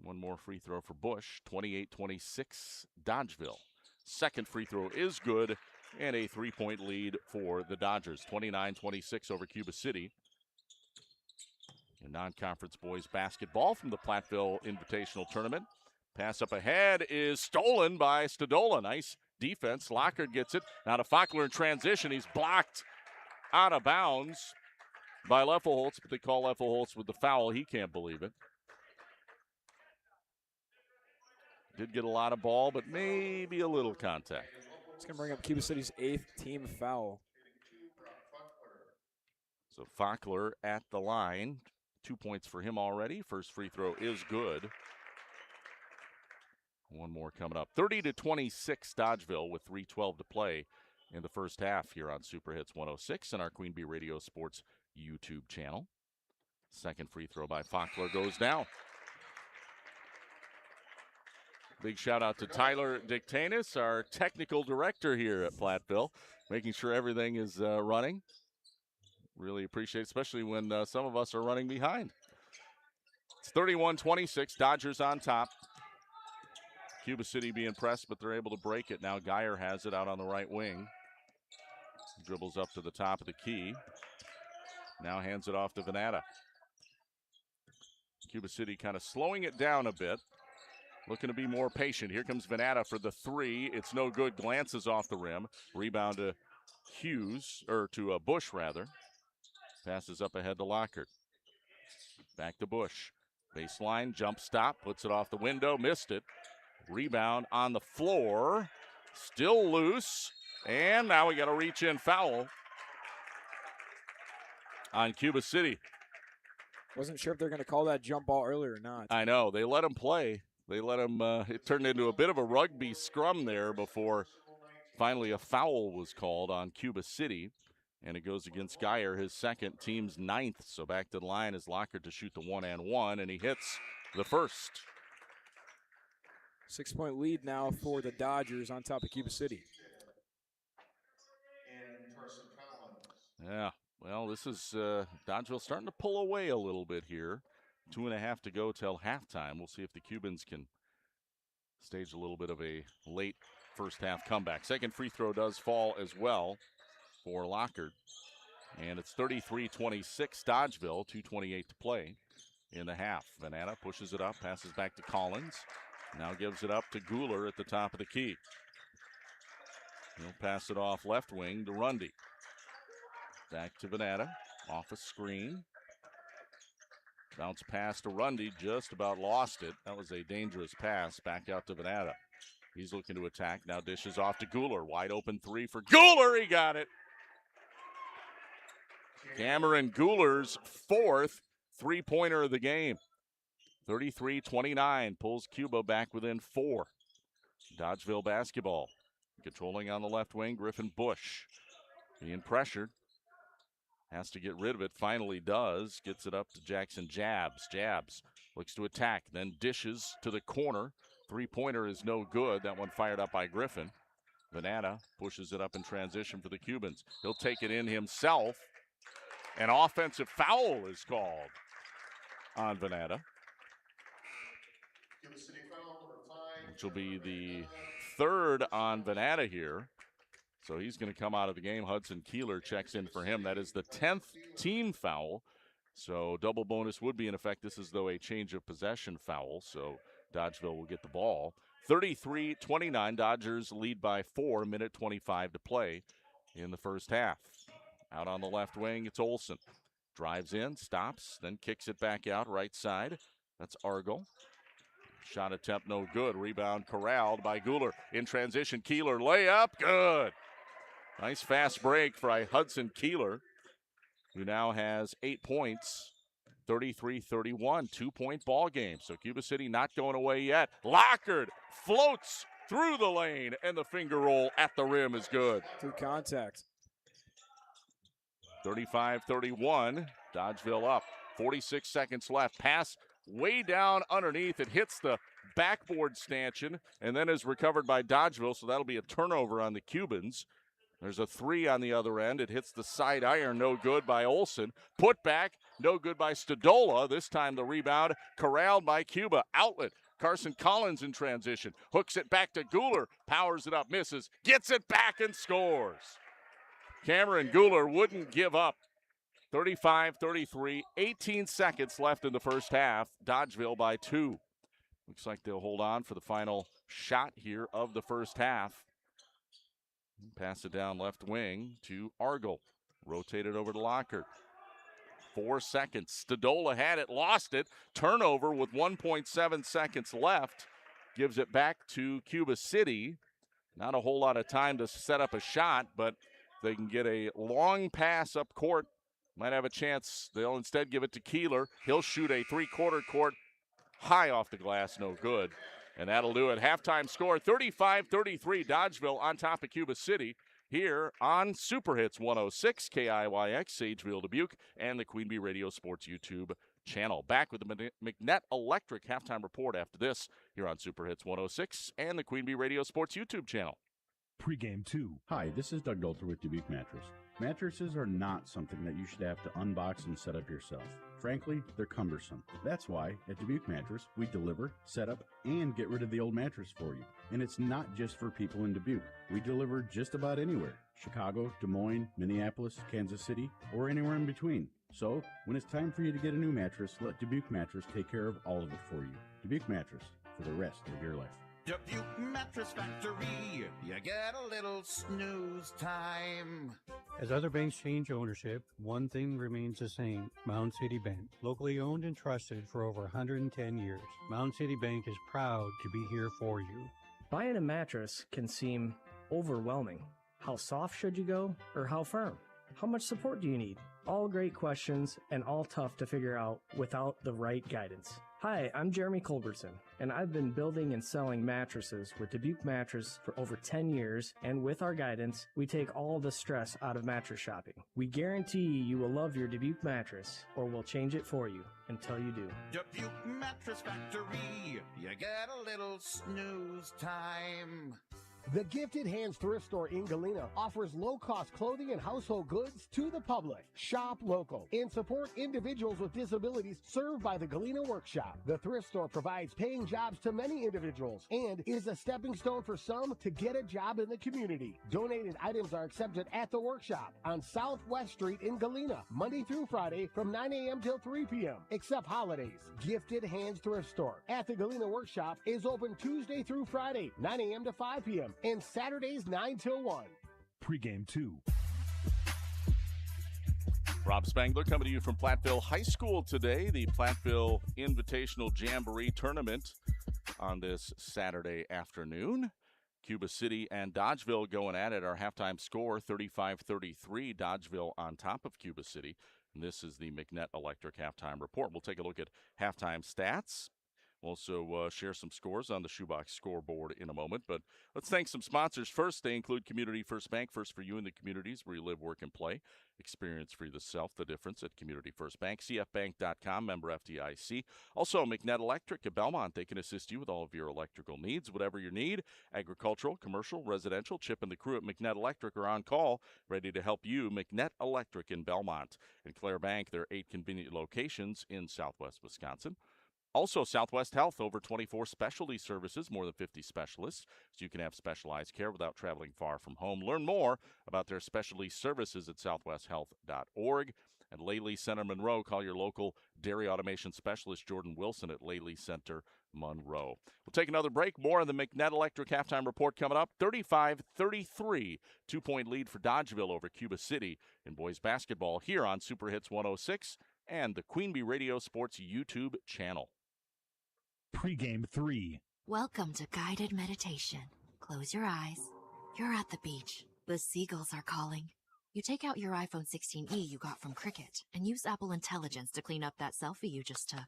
One more free throw for Bush. 28-26 Dodgeville. Second free throw is good, and a 3-point lead for the Dodgers. 29-26 over Cuba City. In non-conference boys basketball from the Platteville Invitational Tournament. Pass up ahead is stolen by Stadola. Nice defense. Lockhart gets it. Now to Fackler in transition. He's blocked out of bounds by Leffelholtz, but they call Leffelholtz with the foul. He can't believe it. Did get a lot of ball, but maybe a little contact. It's going to bring up Cuba City's 8th team foul. So Fackler at the line. 2 points for him already. First free throw is good. One more coming up. 30-26 Dodgeville with 3:12 to play in the first half here on Super Hits 106 and our Queen Bee Radio Sports YouTube channel. Second free throw by Fackler goes down. Big shout out to Tyler Dictanis, our technical director here at Platteville, making sure everything is running. Really appreciate it, especially when some of us are running behind. It's 31-26, Dodgers on top. Cuba City being pressed, but they're able to break it. Now Geyer has it out on the right wing. Dribbles up to the top of the key. Now hands it off to Venata. Cuba City kind of slowing it down a bit. Looking to be more patient. Here comes Venata for the three. It's no good. Glances off the rim. Rebound to Bush rather. Passes up ahead to Lockhart. Back to Bush. Baseline, jump stop, puts it off the window, missed it. Rebound on the floor, still loose, and now we got a reach-in foul on Cuba City. Wasn't sure if they're going to call that jump ball earlier or not. I know. They let him play. They let him, it turned into a bit of a rugby scrum there before finally a foul was called on Cuba City. And it goes against Geyer, his second, team's 9th. So back to the line is Lockhart to shoot the 1-and-1, and he hits the first. 6-point lead now for the Dodgers on top of Cuba City. Yeah, well, this is Dodgeville starting to pull away a little bit here. 2.5 to go till halftime. We'll see if the Cubans can stage a little bit of a late first half comeback. Second free throw does fall as well for Lockhart. And it's 33-26 Dodgeville, 2:28 to play in the half. Venata pushes it up, passes back to Collins. Now gives it up to Kieler at the top of the key. He'll pass it off left wing to Rundy. Back to Venata, off a screen. Bounce pass to Rundy, just about lost it. That was a dangerous pass, back out to Venata. He's looking to attack, now dishes off to Kieler. Wide open three for Kieler, he got it. Cameron Kieler's 4th three-pointer of the game. 33-29, pulls Cuba back within 4. Dodgeville basketball. Controlling on the left wing, Griffin Bush. Being pressured. Has to get rid of it, finally does. Gets it up to Jackson Jabs. Jabs looks to attack, then dishes to the corner. Three-pointer is no good. That one fired up by Griffin. Venata pushes it up in transition for the Cubans. He'll take it in himself. An offensive foul is called on Venata, which will be the 3rd on Venata here. So he's going to come out of the game. Hudson Kieler checks in for him. That is the 10th team foul. So double bonus would be in effect. This is, though, a change of possession foul. So Dodgeville will get the ball. 33-29, Dodgers lead by 4, minute 25 to play in the first half. Out on the left wing, it's Olsen. Drives in, stops, then kicks it back out right side. That's Argel. Shot attempt no good. Rebound corralled by Kieler. In transition, Kieler layup, good. Nice fast break for Hudson Kieler, who now has 8 points. 33-31, 2-point ball game. So Cuba City not going away yet. Lockhart floats through the lane, and the finger roll at the rim is good. Through contact. 35-31, Dodgeville up. 46 seconds left. Pass way down underneath. It hits the backboard stanchion and then is recovered by Dodgeville, so that'll be a turnover on the Cubans. There's a three on the other end. It hits the side iron, no good by Olson. Put back, no good by Stadola. This time the rebound corralled by Cuba. Outlet. Carson Collins in transition. Hooks it back to Kieler. Powers it up, misses. Gets it back and scores. Cameron Kieler wouldn't give up. 35-33, 18 seconds left in the first half. Dodgeville by 2. Looks like they'll hold on for the final shot here of the first half. Pass it down left wing to Argel. Rotated over to Lockhart. 4 seconds. Stadola had it, lost it. Turnover with 1.7 seconds left. Gives it back to Cuba City. Not a whole lot of time to set up a shot, but they can get a long pass up court. Might have a chance. They'll instead give it to Kieler. He'll shoot a three-quarter court high off the glass, no good. And that'll do it. Halftime score, 35-33, Dodgeville on top of Cuba City here on Super Hits 106, KIYX, Sageville, Dubuque, and the Queen Bee Radio Sports YouTube channel. Back with the McNett Electric halftime report after this here on Super Hits 106 and the Queen Bee Radio Sports YouTube channel. Pre-game 2. Hi, this is Doug Dolter with Dubuque Mattress. Mattresses are not something that you should have to unbox and set up yourself. Frankly, they're cumbersome. That's why at Dubuque Mattress, we deliver, set up, and get rid of the old mattress for you. And it's not just for people in Dubuque. We deliver just about anywhere. Chicago, Des Moines, Minneapolis, Kansas City, or anywhere in between. So, when it's time for you to get a new mattress, let Dubuque Mattress take care of all of it for you. Dubuque Mattress, for the rest of your life. Dubuque Mattress Factory, you get a little snooze time. As other banks change ownership, one thing remains the same: Mound City Bank. Locally owned and trusted for over 110 years, Mound City Bank is proud to be here for you. Buying a mattress can seem overwhelming. How soft should you go, or how firm? How much support do you need? All great questions and all tough to figure out without the right guidance. Hi, I'm Jeremy Culbertson, and I've been building and selling mattresses with Dubuque Mattress for over 10 years, and with our guidance, we take all the stress out of mattress shopping. We guarantee you will love your Dubuque mattress, or we'll change it for you until you do. Dubuque Mattress Factory, you get a little snooze time. The Gifted Hands Thrift Store in Galena offers low-cost clothing and household goods to the public. Shop local and support individuals with disabilities served by the Galena Workshop. The thrift store provides paying jobs to many individuals and is a stepping stone for some to get a job in the community. Donated items are accepted at the workshop on Southwest Street in Galena, Monday through Friday from 9 a.m. till 3 p.m., except holidays. Gifted Hands Thrift Store at the Galena Workshop is open Tuesday through Friday, 9 a.m. to 5 p.m. and Saturdays 9 till 1. Pre-game 2. Rob Spangler coming to you from Platteville High School today. The Platteville Invitational Jamboree Tournament on this Saturday afternoon. Cuba City and Dodgeville going at it. Our halftime score, 35-33. Dodgeville on top of Cuba City. And this is the McNett Electric halftime report. We'll take a look at halftime stats. We'll also share some scores on the Shoebox scoreboard in a moment. But let's thank some sponsors first. They include Community First Bank, first for you in the communities where you live, work, and play. Experience for yourself the difference at Community First Bank. CFbank.com, member FDIC. Also, McNett Electric at Belmont. They can assist you with all of your electrical needs, whatever you need. Agricultural, commercial, residential. Chip and the crew at McNett Electric are on call, ready to help you. McNett Electric in Belmont. And Clare Bank, there are 8 convenient locations in southwest Wisconsin. Also, Southwest Health, over 24 specialty services, more than 50 specialists, so you can have specialized care without traveling far from home. Learn more about their specialty services at southwesthealth.org. And Laley Center Monroe, call your local dairy automation specialist, Jordan Wilson, at Laley Center Monroe. We'll take another break. More on the McNett Electric halftime report coming up. 35-33, 2-point lead for Dodgeville over Cuba City in boys basketball here on Super Hits 106 and the Queen Bee Radio Sports YouTube channel. Pre-game 3. Welcome to guided meditation. Close your eyes. You're at the beach. The seagulls are calling. You take out your iPhone 16e you got from Cricket and use Apple Intelligence to clean up that selfie you just took.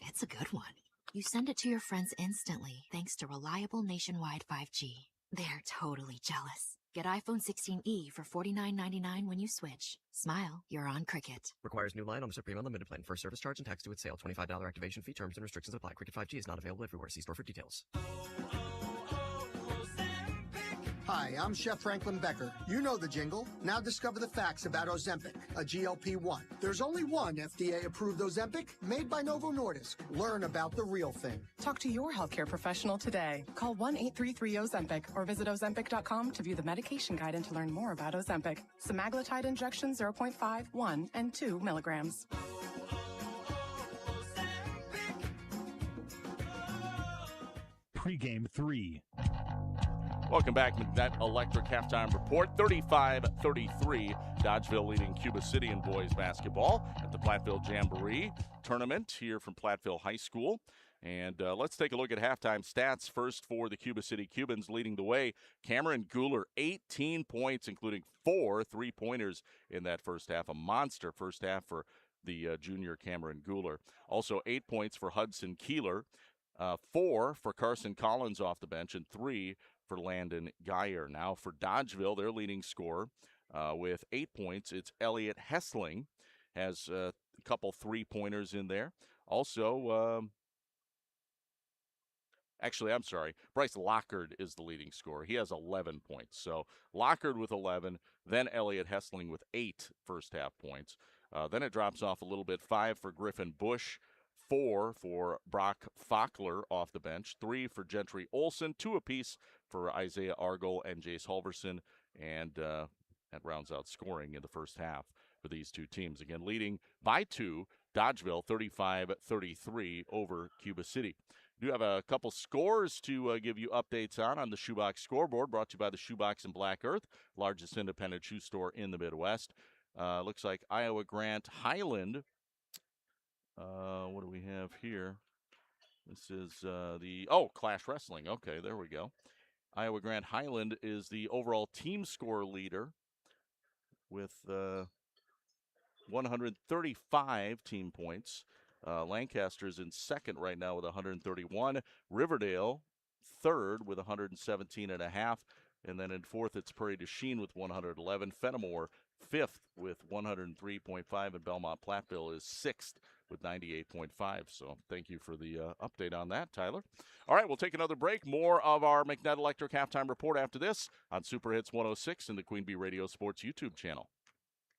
It's a good one. You send it to your friends instantly thanks to reliable nationwide 5G. They're totally jealous. Get iPhone 16e for $49.99 when you switch. Smile, you're on Cricket. Requires new line on the Supreme Unlimited plan. First service charge and tax due at sale. $25 activation fee. Terms and restrictions apply. Cricket 5G is not available everywhere. See store for details. Hi, I'm Chef Franklin Becker. You know the jingle. Now discover the facts about Ozempic, a GLP-1. There's only one FDA-approved Ozempic made by Novo Nordisk. Learn about the real thing. Talk to your healthcare professional today. Call 1-833-OZEMPIC or visit Ozempic.com to view the medication guide and to learn more about Ozempic. Semaglutide injection 0.5, 1, and 2 milligrams. Pregame 3. Welcome back to that Electric Halftime Report. 35-33, Dodgeville leading Cuba City in boys basketball at the Platteville Jamboree tournament here from Platteville High School. And let's take a look at halftime stats. First for the Cuba City Cubans leading the way. Cameron Kieler, 18 points, including 4 3-pointers in that first half. A monster first half for the junior Cameron Kieler. Also 8 points for Hudson Kieler, 4 for Carson Collins off the bench, and 3 for Landon Geyer. Now for Dodgeville, their leading scorer with 8 points. It's Elliot Hessling, has a couple 3-pointers in there. Also, actually, I'm sorry, Bryce Lockard is the leading scorer. He has 11 points. So Lockard with 11, then Elliot Hessling with 8 first-half points. Then it drops off a little bit. 5 for Griffin Bush, 4 for Brock Fockler off the bench, 3 for Gentry Olson, 2 apiece for Isaiah Argol and Jace Halverson, and that rounds out scoring in the first half for these two teams. Again, leading by 2, Dodgeville 35-33 over Cuba City. We do have a couple scores to give you updates on the Shoebox scoreboard, brought to you by the Shoebox in Black Earth, largest independent shoe store in the Midwest. Looks like Iowa Grant Highland. What do we have here? This is Clash Wrestling. Okay, there we go. Iowa Grant Highland is the overall team score leader with 135 team points. Lancaster's in second right now with 131. Riverdale, third with 117.5. And then in fourth, it's Prairie du Chien with 111. Fenimore, fifth with 103.5. And Belmont Platteville is sixth with 98.5. So thank you for the update on that, Tyler. All right, we'll take another break. More of our McNett Electric Halftime Report after this on Super Hits 106 and the Queen Bee Radio Sports YouTube channel.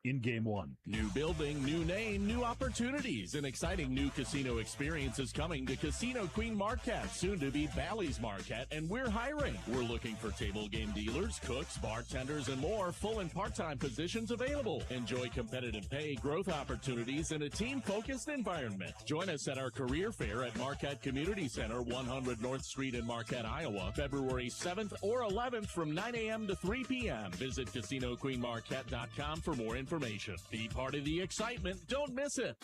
In Game 1. New building, new name, new opportunities. An exciting new casino experience is coming to Casino Queen Marquette, soon to be Bally's Marquette, and we're hiring. We're looking for table game dealers, cooks, bartenders, and more. Full and part-time positions available. Enjoy competitive pay, growth opportunities, and a team-focused environment. Join us at our career fair at Marquette Community Center, 100 North Street in Marquette, Iowa, February 7th or 11th from 9 a.m. to 3 p.m. Visit CasinoQueenMarquette.com for more information. Be part of the excitement. Don't miss it.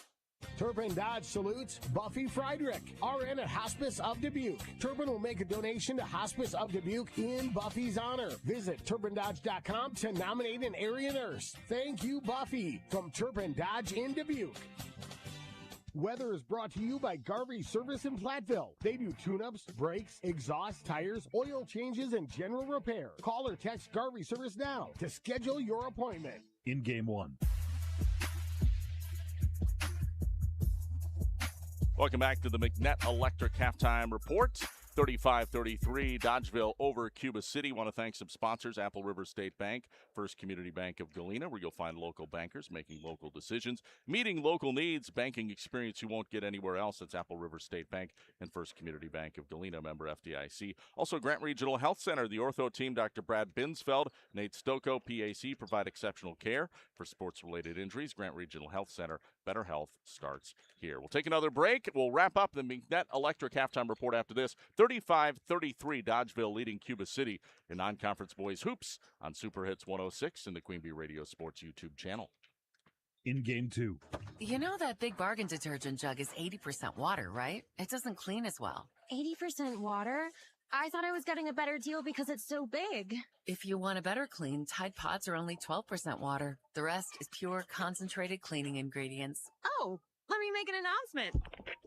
Turpin Dodge salutes Buffy Friedrich, RN at Hospice of Dubuque. Turpin will make a donation to Hospice of Dubuque in Buffy's honor. Visit TurpinDodge.com to nominate an area nurse. Thank you, Buffy, from Turpin Dodge in Dubuque. Weather is brought to you by Garvey Service in Platteville. They do tune-ups, brakes, exhaust, tires, oil changes, and general repair. Call or text Garvey Service now to schedule your appointment. In Game 1. Welcome back to the McNett Electric Halftime Report. 35-33, Dodgeville over Cuba City. Want to thank some sponsors, Apple River State Bank, First Community Bank of Galena, where you'll find local bankers making local decisions, meeting local needs, banking experience you won't get anywhere else. That's Apple River State Bank and First Community Bank of Galena, member FDIC. Also, Grant Regional Health Center, the ortho team, Dr. Brad Binsfeld, Nate Stocco, PAC, provide exceptional care for sports-related injuries. Grant Regional Health Center, better health starts here. We'll take another break. We'll wrap up the McNett Electric Halftime Report after this. 35-33, Dodgeville leading Cuba City in non-conference boys hoops on Super Hits 106 and the Queen Bee Radio Sports YouTube channel. In Game 2. You know that Big Bargain detergent jug is 80% water, right? It doesn't clean as well. 80% water? I thought I was getting a better deal because it's so big. If you want a better clean, Tide Pods are only 12% water. The rest is pure, concentrated cleaning ingredients. Oh, let me make an announcement.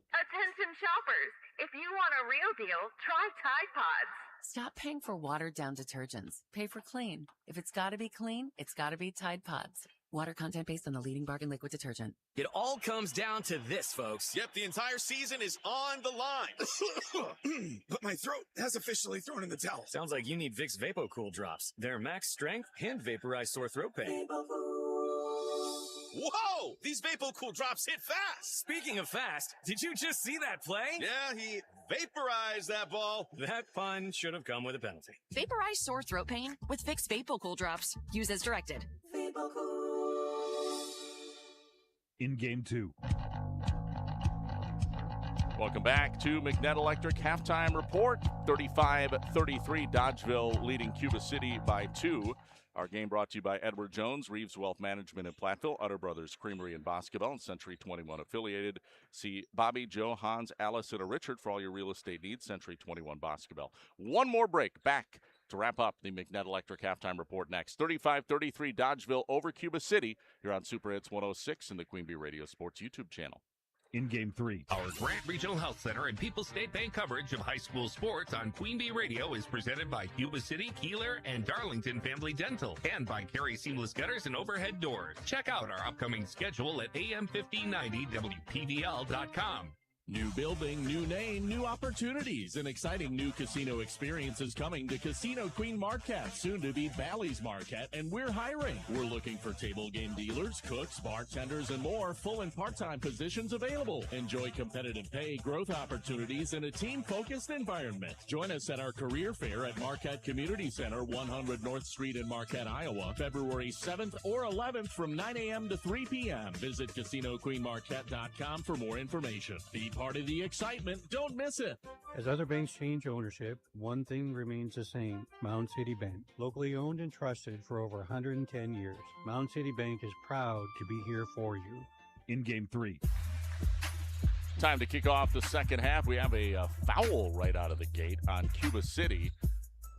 Attention shoppers, if you want a real deal, try Tide Pods. Stop paying for watered-down detergents. Pay for clean. If it's got to be clean, it's got to be Tide Pods. Water content based on the leading bargain liquid detergent. It all comes down to this, folks. Yep, the entire season is on the line. But my throat has officially thrown in the towel. Sounds like you need Vicks VapoCool drops. They're max strength and vaporize sore throat pain. Whoa! These VapoCool drops hit fast! Speaking of fast, did you just see that play? Yeah, he vaporized that ball. That pun should have come with a penalty. Vaporize sore throat pain with Vicks VapoCool drops. Use as directed. In game 2. Welcome back to McNett Electric Halftime Report. 35-33, Dodgeville leading Cuba City by 2. Our game brought to you by Edward Jones, Reeves Wealth Management in Platteville, Utter Brothers Creamery in Boscobel, and Century 21 affiliated. See Bobby, Joe, Hans, Allison, or Richard for all your real estate needs. Century 21 Boscobel. One more break. Back to wrap up the McNett Electric Halftime Report next. 35-33 Dodgeville over Cuba City. You're on Super Hits 106 and the Queen Bee Radio Sports YouTube channel. In game 3. Our Grant Regional Health Center and People's State Bank coverage of high school sports on Queen Bee Radio is presented by Cuba City, Kieler, and Darlington Family Dental, and by Carey Seamless Gutters and Overhead Doors. Check out our upcoming schedule at am1590wpvl.com. New building, new name, new opportunities. An exciting new casino experience is coming to Casino Queen Marquette, soon to be Bally's Marquette, and we're hiring. We're looking for table game dealers, cooks, bartenders, and more. Full and part-time positions available. Enjoy competitive pay, growth opportunities, and a team-focused environment. Join us at our career fair at Marquette Community Center, 100 North Street in Marquette, Iowa, February 7th or 11th from 9 a.m. to 3 p.m. Visit CasinoQueenMarquette.com for more information. Be part of the excitement. Don't miss it. As other banks change ownership, one thing remains the same: Mound City Bank. Locally owned and trusted for over 110 years. Mound City Bank is proud to be here for you. In game 3. Time to kick off the second half. We have a foul right out of the gate on Cuba City.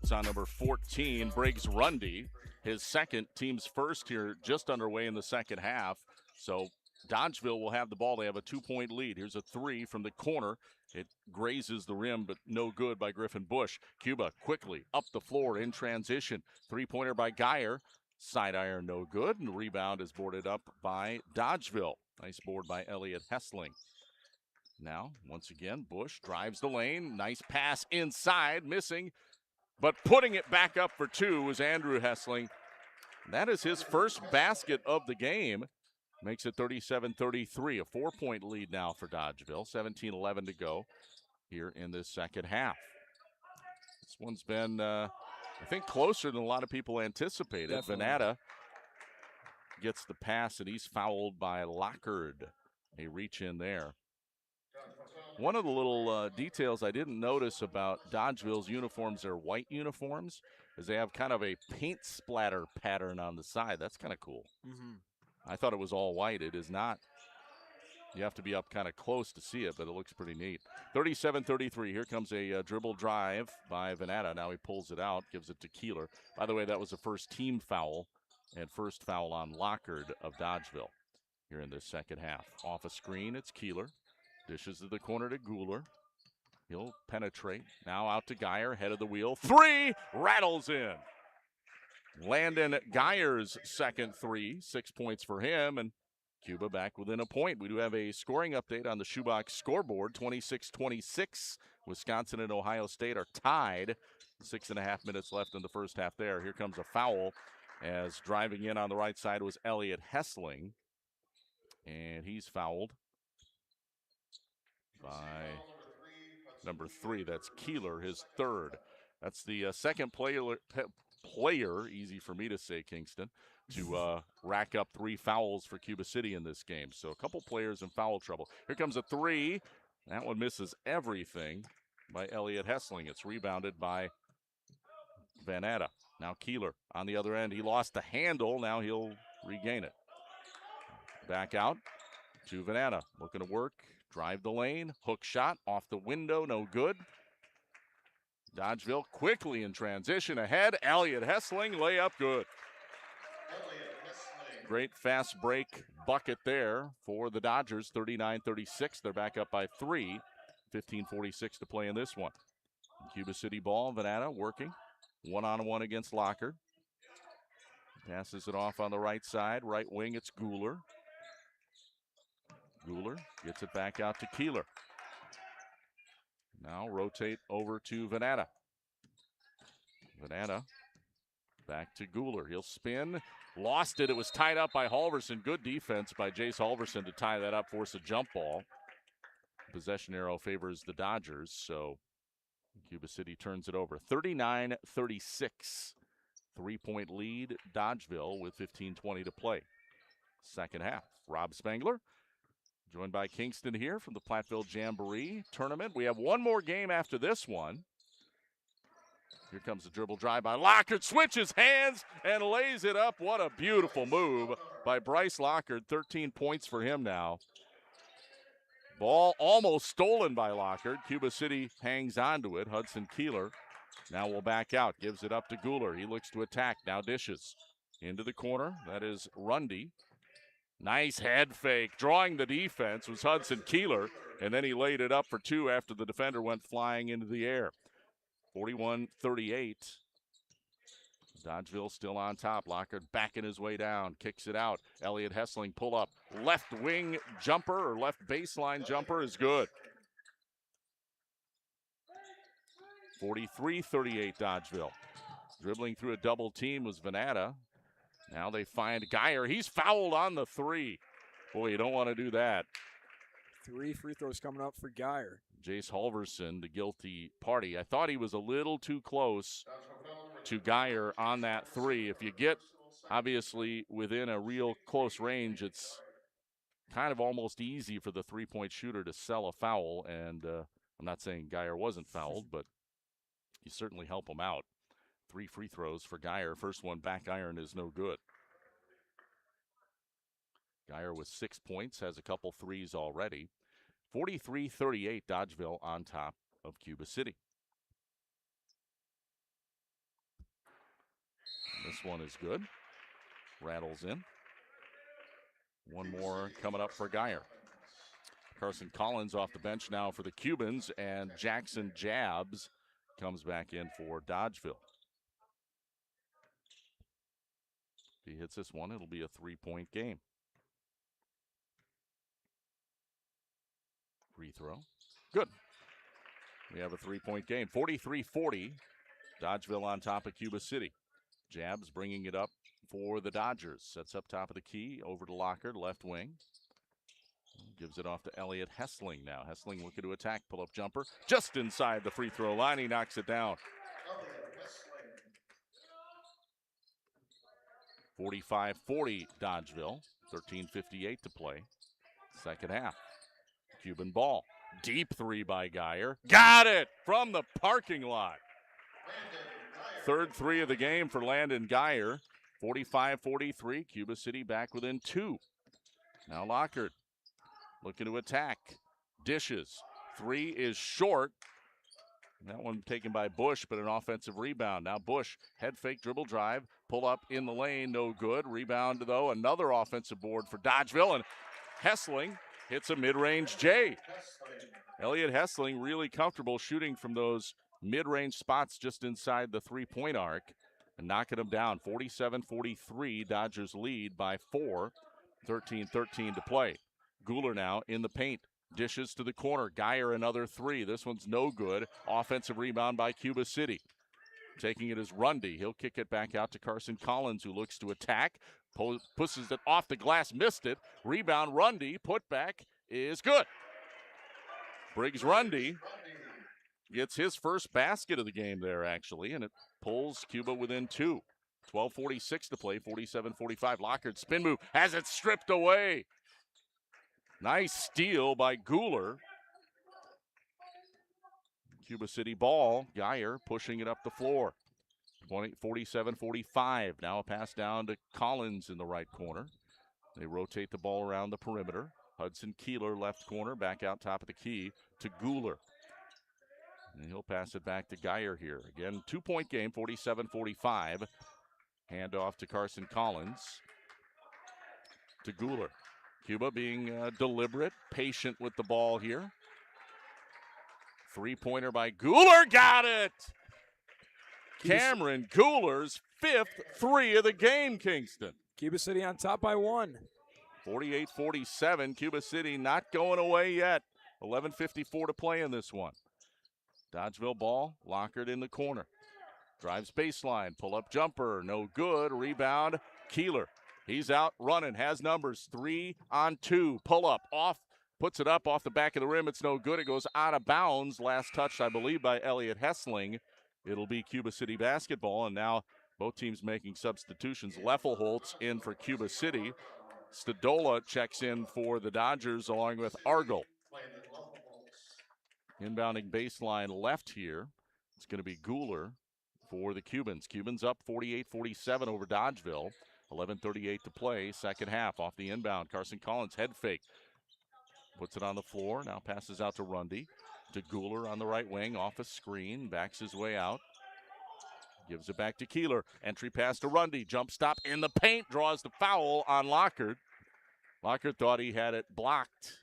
It's on number 14, Briggs Rundy. His second, team's first here, just underway in the second half. So Dodgeville will have the ball. They have a 2-point lead. Here's a 3 from the corner. It grazes the rim, but no good by Griffin Bush. Cuba quickly up the floor in transition. 3-pointer by Geyer. Side iron, no good. And the rebound is boarded up by Dodgeville. Nice board by Elliott Hessling. Now, once again, Bush drives the lane. Nice pass inside, missing. But putting it back up for 2 was Andrew Hessling. That is his first basket of the game. Makes it 37-33, a 4-point lead now for Dodgeville. 17-11 to go here in this second half. This one's been, I think, closer than a lot of people anticipated. Definitely. Venata gets the pass, and he's fouled by Lockard. A reach in there. One of the little details I didn't notice about Dodgeville's uniforms, their white uniforms, is they have kind of a paint splatter pattern on the side. That's kind of cool. Mm-hmm. I thought it was all white. It is not. You have to be up kind of close to see it, but it looks pretty neat. 37-33. Here comes a dribble drive by Venata. Now he pulls it out, gives it to Kieler. By the way, that was the first team foul and first foul on Lockard of Dodgeville here in this second half. Off a screen, it's Kieler. Dishes to the corner to Guler. He'll penetrate. Now out to Geyer, head of the wheel. 3, rattles in. Landon Geyer's second 3, 6 points for him, and Cuba back within a point. We do have a scoring update on the Shoebox scoreboard. 26-26. Wisconsin and Ohio State are tied. 6.5 minutes left in the first half there. Here comes a foul as driving in on the right side was Elliott Hessling, and he's fouled by number 3. That's Kieler, his third. That's the second player, easy for me to say, Kingston, to rack up 3 fouls for Cuba City in this game. So a couple players in foul trouble. Here comes a 3. That one misses everything by Elliott Hessling. It's rebounded by Venata. Now Kieler on the other end. He lost the handle. Now he'll regain it. Back out to Venata. Looking to work. Drive the lane. Hook shot off the window. No good. Dodgeville quickly in transition ahead. Elliott Hessling, layup good. Great fast break bucket there for the Dodgers. 39-36. They're back up by 3. 15:46 to play in this one. Cuba City ball. Venata working. 1-on-1 against Lockard. Passes it off on the right side. Right wing, it's Kieler. Kieler gets it back out to Kieler. Now rotate over to Venata. Venata back to Kieler. He'll spin. Lost it. It was tied up by Halverson. Good defense by Jace Halverson to tie that up, force a jump ball. Possession arrow favors the Dodgers, so Cuba City turns it over. 39-36. 3-point lead, Dodgeville with 15:20 to play. Second half. Rob Spangler, joined by Kingston here from the Platteville Jamboree Tournament. We have one more game after this one. Here comes the dribble drive by Lockard. Switches hands and lays it up. What a beautiful move by Bryce Lockard. 13 points for him now. Ball almost stolen by Lockard. Cuba City hangs on to it. Hudson Kieler now will back out. Gives it up to Kieler. He looks to attack. Now dishes into the corner. That is Rundy. Nice head fake. Drawing the defense was Hudson Kieler. And then he laid it up for two after the defender went flying into the air. 41-38. Dodgeville still on top. Lockard backing his way down. Kicks it out. Elliott Hessling pull up. Left wing jumper or left baseline jumper is good. 43-38 Dodgeville. Dribbling through a double team was Venata. Now they find Geyer. He's fouled on the three. Boy, you don't want to do that. 3 free throws coming up for Geyer. Jace Halverson, the guilty party. I thought he was a little too close to Geyer on that three. If you get, obviously, within a real close range, it's kind of almost easy for the three-point shooter to sell a foul. And I'm not saying Geyer wasn't fouled, but you certainly help him out. 3 free throws for Geyer. First one back iron is no good. Geyer with 6 points, has a couple threes already. 43-38, Dodgeville on top of Cuba City. This one is good. Rattles in. One more coming up for Geyer. Carson Collins off the bench now for the Cubans, and Jackson Jabs comes back in for Dodgeville. If he hits this one, it'll be a 3-point game. Free throw. Good. We have a 3-point game. 43-40. Dodgeville on top of Cuba City. Jabs bringing it up for the Dodgers. Sets up top of the key. Over to Lockard, left wing. Gives it off to Elliott Hessling now. Hessling looking to attack. Pull-up jumper. Just inside the free throw line. He knocks it down. 45-40 Dodgeville. 13:58 to play. Second half. Cuban ball. Deep three by Geyer. Got it from the parking lot. Third three of the game for Landon Geyer. 45-43. Cuba City back within 2. Now Lockard looking to attack. Dishes. 3 is short. That one taken by Bush, but an offensive rebound. Now Bush, head fake, dribble drive, pull up in the lane, no good. Rebound, though, another offensive board for Dodgeville, and Hessling hits a mid-range J. Elliott Hessling really comfortable shooting from those mid-range spots just inside the three-point arc and knocking them down. 47-43, Dodgers lead by 4. 13-13 to play. Kieler now in the paint. Dishes to the corner. Geyer another 3. This one's no good. Offensive rebound by Cuba City. Taking it is Rundy. He'll kick it back out to Carson Collins, who looks to attack. Pushes it off the glass, missed it. Rebound, Rundy. Putback is good. Briggs Rundy gets his first basket of the game there, actually, and it pulls Cuba within 2. 12:46 to play, 47-45. Lockard spin move, has it stripped away. Nice steal by Kieler. Cuba City ball. Geyer pushing it up the floor. 47-45. Now a pass down to Collins in the right corner. They rotate the ball around the perimeter. Hudson Kieler left corner, back out top of the key to Kieler. And he'll pass it back to Geyer here. Again, 2-point game, 47-45. Handoff to Carson Collins to Kieler. Cuba being deliberate, patient with the ball here. 3-pointer by Kieler, got it! Cameron Kieler's fifth three of the game, Kingston. Cuba City on top by 1. 48-47. Cuba City not going away yet. 11:54 to play in this one. Dodgeville ball, Lockhart in the corner. Drives baseline, pull-up jumper, no good. Rebound, Kieler. He's out running, has numbers, 3-on-2. Pull-up, off, puts it up off the back of the rim. It's no good. It goes out of bounds. Last touched, I believe, by Elliott Hessling. It'll be Cuba City basketball, and now both teams making substitutions. Leffelholtz in for Cuba City. Stadola checks in for the Dodgers along with Argel. Inbounding baseline left here. It's going to be Kieler for the Cubans. Cubans up 48-47 over Dodgeville. 11:38 to play, second half. Off the inbound, Carson Collins head fake. Puts it on the floor, now passes out to Rundy. To Kieler on the right wing, off a screen, backs his way out. Gives it back to Kieler. Entry pass to Rundy. Jump stop in the paint. Draws the foul on Lockhart. Lockhart thought he had it blocked.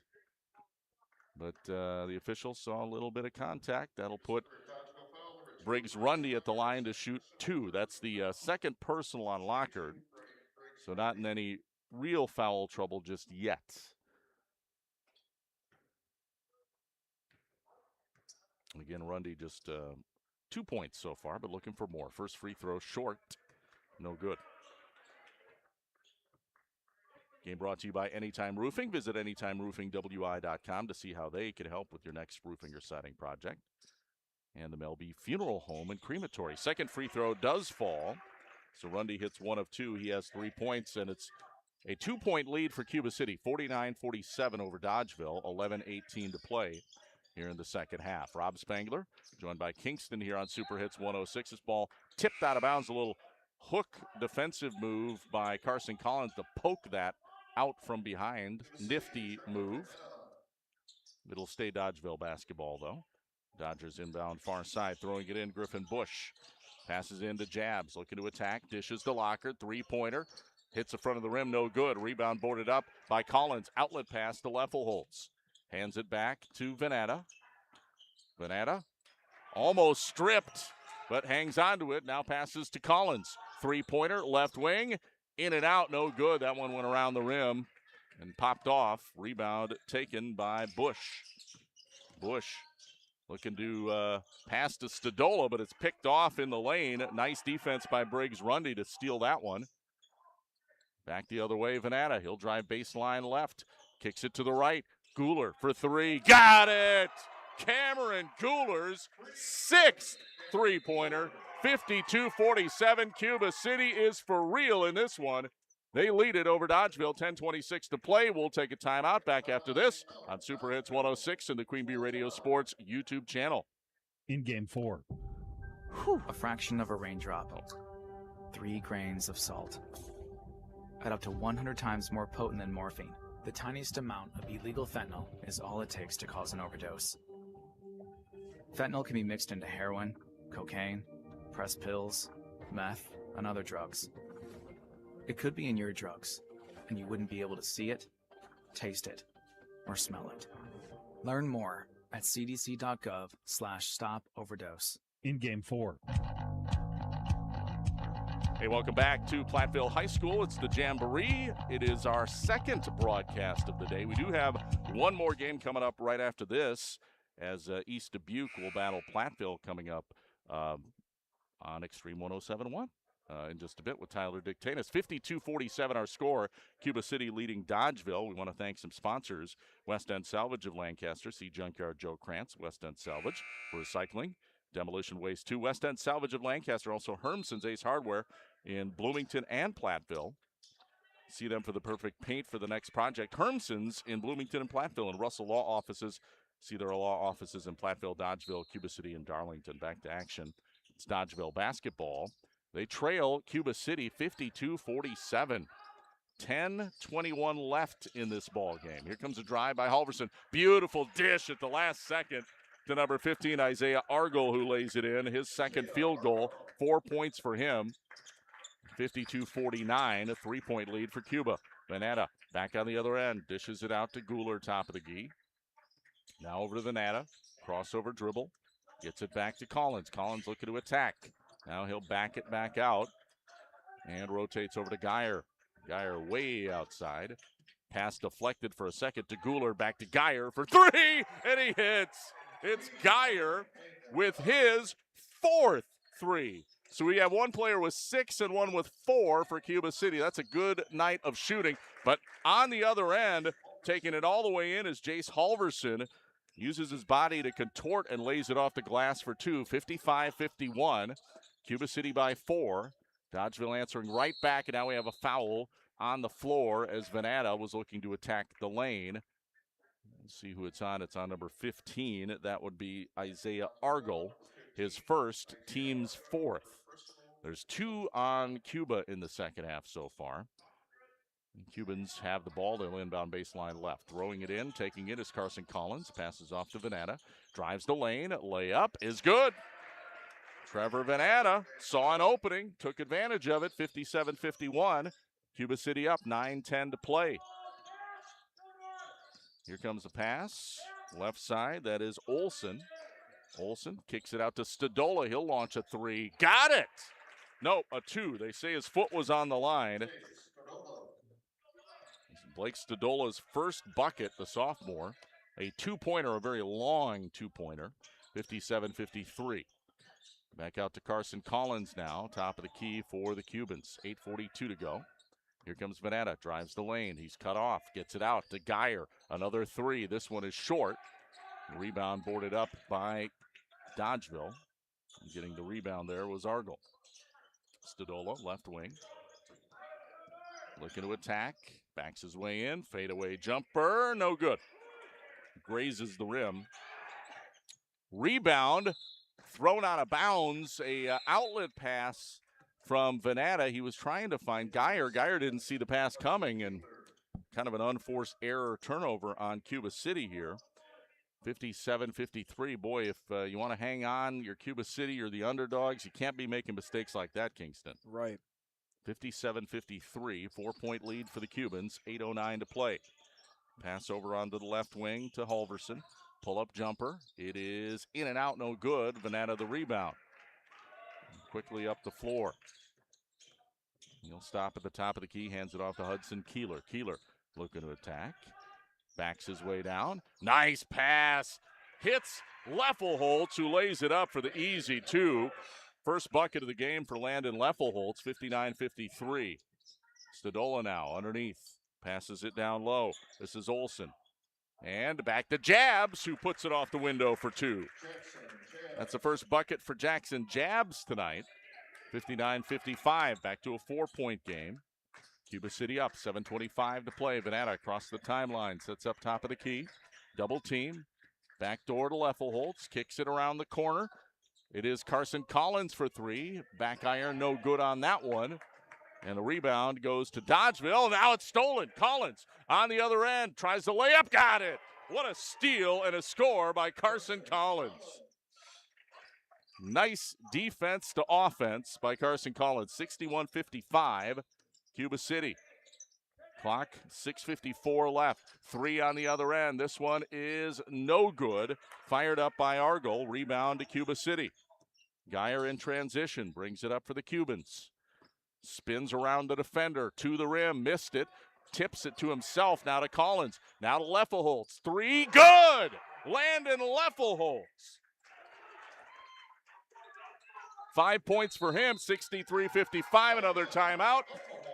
But the officials saw a little bit of contact. That'll put Briggs Rundy at the line to shoot 2. That's the second personal on Lockhart. So not in any real foul trouble just yet. Again, Rundy just 2 points so far, but looking for more. First free throw short. No good. Game brought to you by Anytime Roofing. Visit AnytimeRoofingWI.com to see how they can help with your next roofing or siding project. And the Melby Funeral Home and Crematory. Second free throw does fall. So Rundy hits 1 of 2. He has 3 points, and it's a 2-point lead for Cuba City. 49-47 over Dodgeville. 11:18 to play here in the second half. Rob Spangler, joined by Kingston here on Super Hits 106. This ball tipped out of bounds. A little hook defensive move by Carson Collins to poke that out from behind. Nifty move. It'll stay Dodgeville basketball, though. Dodgers inbound far side, throwing it in. Griffin Bush passes into Jabs, looking to attack. Dishes to Lockhart, three-pointer. Hits the front of the rim, no good. Rebound boarded up by Collins. Outlet pass to Leffelholtz. Hands it back to Venata. Venata almost stripped, but hangs on to it. Now passes to Collins. Three-pointer, left wing. In and out, no good. That one went around the rim and popped off. Rebound taken by Bush. Bush looking to pass to Stadola, but it's picked off in the lane. Nice defense by Briggs Rundy to steal that one. Back the other way, Venata. He'll drive baseline left. Kicks it to the right. Kieler for 3. Got it! Cameron Kieler's 6th three-pointer. 52-47. Cuba City is for real in this one. They lead it over Dodgeville. 10:26 to play. We'll take a timeout. Back after this on Super Hits 106 and the Queen Bee Radio Sports YouTube channel. In Game 4. A fraction of a raindrop. 3 grains of salt. At up to 100 times more potent than morphine, the tiniest amount of illegal fentanyl is all it takes to cause an overdose. Fentanyl can be mixed into heroin, cocaine, pressed pills, meth, and other drugs. It could be in your drugs, and you wouldn't be able to see it, taste it, or smell it. Learn more at cdc.gov/stop overdose. In Game 4. Hey, welcome back to Platteville High School. It's the Jamboree. It is our second broadcast of the day. We do have one more game coming up right after this, as East Dubuque will battle Platteville coming up on Extreme 107.1 in just a bit with Tyler Dictanis. 52-47 our score. Cuba City leading Dodgeville. We want to thank some sponsors. West End Salvage of Lancaster. See Junkyard Joe Krantz, West End Salvage for recycling. Demolition Waste 2. West End Salvage of Lancaster. Also Hermson's Ace Hardware in Bloomington and Platteville. See them for the perfect paint for the next project. Hermson's in Bloomington and Platteville, and Russell Law Offices. See their law offices in Platteville, Dodgeville, Cuba City, and Darlington. Back to action. It's Dodgeville basketball. They trail Cuba City 52-47. 10:21 left in this ball game. Here comes a drive by Halverson. Beautiful dish at the last second to number 15, Isaiah Argel, who lays it in. His second field goal, 4 points for him. 52-49, a 3-point lead for Cuba. Venata back on the other end, dishes it out to Kieler, top of the key. Now over to Venata, crossover dribble, gets it back to Collins. Collins looking to attack. Now he'll back it back out. And rotates over to Geyer. Geyer way outside. Pass deflected for a second to Kieler. Back to Geyer for three. And he hits. It's Geyer with his fourth three. So we have one player with 6 and one with 4 for Cuba City. That's a good night of shooting. But on the other end, taking it all the way in is Jace Halverson. Uses his body to contort and lays it off the glass for 2. 55-51. Cuba City by 4. Dodgeville answering right back, and now we have a foul on the floor as Venata was looking to attack the lane. Let's see who it's on. It's on number 15. That would be Isaiah Argel, his first, team's fourth. There's 2 on Cuba in the second half so far. The Cubans have the ball. They'll inbound baseline left. Throwing it in, taking it is Carson Collins. Passes off to Venata. Drives the lane. Layup is good. Trevor Venata saw an opening, took advantage of it. 57-51. Cuba City up, 9:10 to play. Here comes the pass. Left side, that is Olsen. Olsen kicks it out to Stadola. He'll launch a 3. Got it! Nope, a 2. They say his foot was on the line. Blake Stadola's first bucket, the sophomore. A 2-pointer, a very long 2-pointer. 57-53. Back out to Carson Collins now. Top of the key for the Cubans. 8:42 to go. Here comes Venata. Drives the lane. He's cut off. Gets it out to Geyer. Another 3. This one is short. Rebound boarded up by Dodgeville. Getting the rebound there was Argel. Stadola, left wing. Looking to attack. Backs his way in. Fadeaway jumper. No good. Grazes the rim. Rebound. Thrown out of bounds. A outlet pass from Venata. He was trying to find Geyer. Geyer didn't see the pass coming, and kind of an unforced error turnover on Cuba City here. 57-53. Boy, if you want to hang on, you're Cuba City, you're the underdogs. You can't be making mistakes like that, Kingston. Right. 57-53. 4-point lead for the Cubans. 8:09 to play. Pass over onto the left wing to Halverson. Pull-up jumper. It is in and out, no good. Venata the rebound. Quickly up the floor. He'll stop at the top of the key, hands it off to Hudson Kieler. Kieler looking to attack. Backs his way down. Nice pass. Hits Leffelholtz, who lays it up for the easy 2. First bucket of the game for Landon Leffelholtz, 59-53. Stadola now underneath. Passes it down low. This is Olsen. And back to Jabs, who puts it off the window for 2. That's the first bucket for Jackson Jabs tonight. 59-55, back to a 4-point game. Cuba City up, 7:25 to play. Venata across the timeline, sets up top of the key. Double team. Back door to Leffelholtz, kicks it around the corner. It is Carson Collins for 3. Back iron, no good on that one. And the rebound goes to Dodgeville. Now it's stolen. Collins on the other end, tries to lay up, got it. What a steal and a score by Carson Collins. Nice defense to offense by Carson Collins. 61-55, Cuba City. Clock, 6:54 left. 3 on the other end. This one is no good. Fired up by Argel. Rebound to Cuba City. Geyer in transition, brings it up for the Cubans. Spins around the defender, to the rim, missed it. Tips it to himself, now to Collins. Now to Leffelholtz. 3, good! Landon Leffelholtz. 5 points for him, 63-55, another timeout.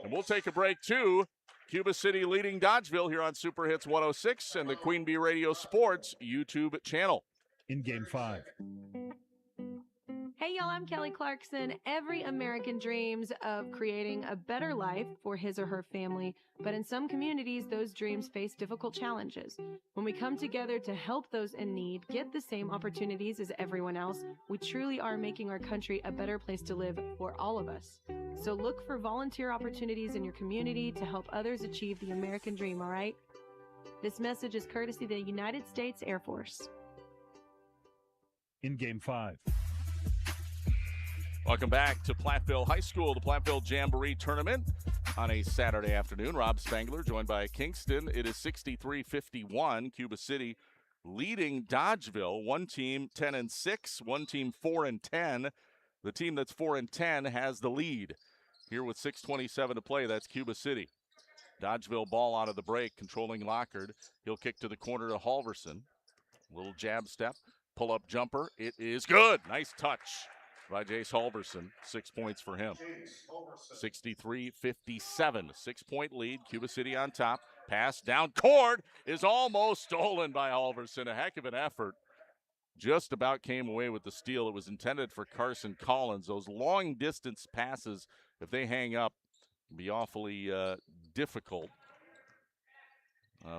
And we'll take a break too. Cuba City leading Dodgeville here on Super Hits 106 and the Queen Bee Radio Sports YouTube channel. In Game 5. Hey y'all, I'm Kelly Clarkson. Every American dreams of creating a better life for his or her family, but in some communities, those dreams face difficult challenges. When we come together to help those in need get the same opportunities as everyone else, we truly are making our country a better place to live for all of us. So look for volunteer opportunities in your community to help others achieve the American dream, all right? This message is courtesy of the United States Air Force. In Game 5. Welcome back to Platteville High School, the Platteville Jamboree Tournament on a Saturday afternoon. Rob Spangler joined by Kingston. It is 63-51. Cuba City leading Dodgeville. One team 10-6, one team 4-10. The team that's 4-10 has the lead. here with 6:27 to play. That's Cuba City. Dodgeville ball out of the break, controlling Lockard. He'll kick to the corner to Halverson. Little jab step, pull-up jumper. It is good. Nice touch by Jace Halverson. 6 points for him. 63-57, 6-point lead. Cuba City on top. Pass down court is almost stolen by Halverson. A heck of an effort. Just about came away with the steal. It was intended for Carson Collins. Those long-distance passes, if they hang up, can be awfully difficult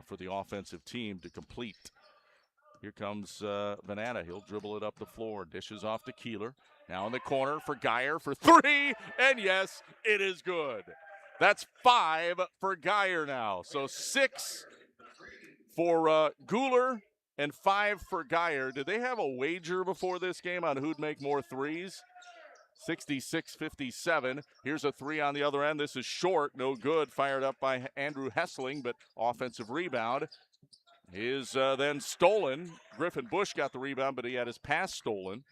for the offensive team to complete. Here comes Venata. He'll dribble it up the floor. Dishes off to Kieler. Now in the corner for Geyer for three. And yes, it is good. That's 5 for Geyer now. So 6 for Guler and 5 for Geyer. Did they have a wager before this game on who'd make more threes? 66-57. Here's a 3 on the other end. This is short, no good. Fired up by Andrew Hessling, but offensive rebound is then stolen. Griffin Bush got the rebound, but he had his pass stolen.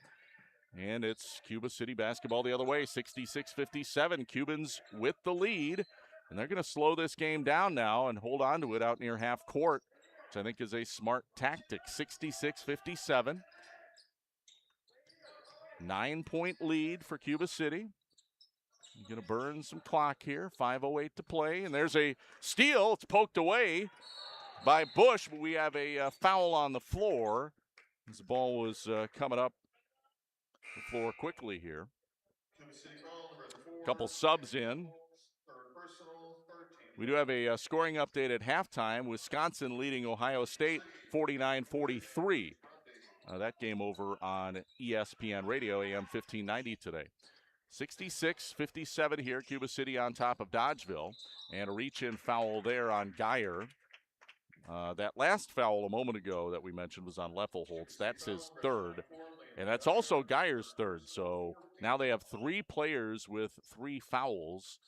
And it's Cuba City basketball the other way, 66-57. Cubans with the lead, and they're going to slow this game down now and hold on to it out near half court, which I think is a smart tactic. 66-57. 9-point lead for Cuba City. You're going to burn some clock here. 5:08 to play, and there's a steal. It's poked away by Bush, but we have a foul on the floor. As the ball was coming up the floor quickly here. A couple subs in. We do have a scoring update at halftime. Wisconsin leading Ohio State 49-43. That game over on ESPN Radio, AM 1590 today. 66-57 here. Cuba City on top of Dodgeville. And a reach-in foul there on Geyer. That last foul a moment ago that we mentioned was on Leffelholtz. That's his third. And that's also Geyer's third. So now they have 3 players with 3 fouls.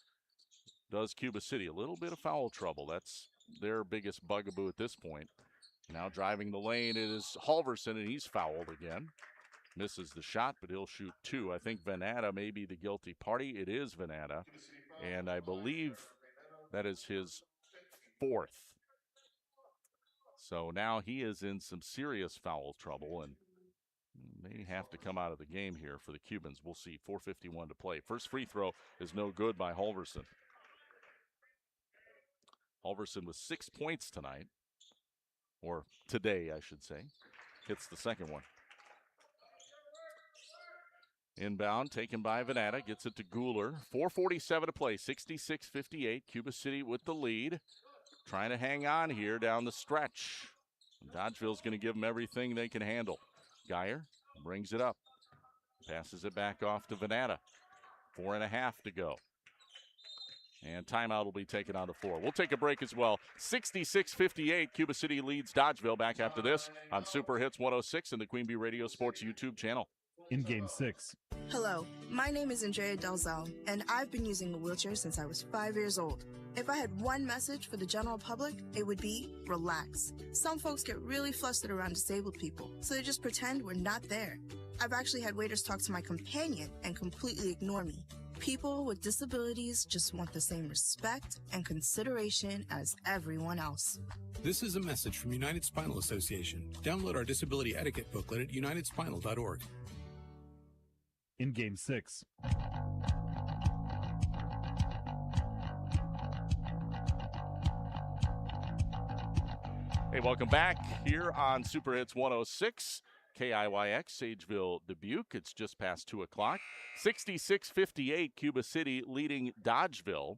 Does Cuba City. A little bit of foul trouble. That's their biggest bugaboo at this point. Now driving the lane, it is Halverson, and he's fouled again. Misses the shot, but he'll shoot 2. I think Venata may be the guilty party. It is Venata. And I believe that is his 4th. So now he is in some serious foul trouble and may have to come out of the game here for the Cubans. We'll see. 4:51 to play. First free throw is no good by Halverson. Halverson with 6 points tonight. Or today, I should say. Hits the second one. Inbound, taken by Venata. Gets it to Guler. 4:47 to play. 66-58. Cuba City with the lead. Trying to hang on here down the stretch. Dodgeville's going to give them everything they can handle. Geyer brings it up. Passes it back off to Venata. 4.5 to go. And timeout will be taken on the floor. We'll take a break as well. 66-58. Cuba City leads Dodgeville. Back after this on Super Hits 106 and the Queen Bee Radio Sports YouTube channel. In Game 6. Hello, my name is Andrea Delzell, and I've been using a wheelchair since I was 5 years old. If I had one message for the general public, it would be relax. Some folks get really flustered around disabled people, so they just pretend we're not there. I've actually had waiters talk to my companion and completely ignore me. People with disabilities just want the same respect and consideration as everyone else. This is a message from United Spinal Association. Download our disability etiquette booklet at unitedspinal.org. In Game 6. Hey, welcome back here on Super Hits 106. KIYX, Sageville, Dubuque. It's just past 2 o'clock. 66-58, Cuba City leading Dodgeville.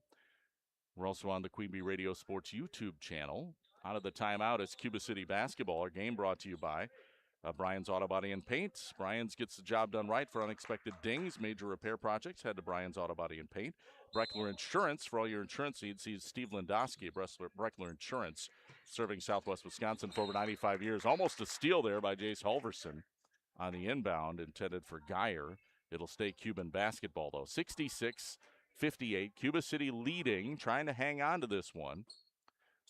We're also on the Queen Bee Radio Sports YouTube channel. Out of the timeout is Cuba City basketball. Our game brought to you by Brian's Auto Body and Paint. Brian's gets the job done right for unexpected dings, major repair projects. Head to Brian's Auto Body and Paint. Breckler Insurance, for all your insurance needs. He's Steve Lindowski, Breckler Insurance, serving Southwest Wisconsin for over 95 years. Almost a steal there by Jace Halverson on the inbound, intended for Geyer. It'll stay Cuban basketball, though. 66-58, Cuba City leading, trying to hang on to this one.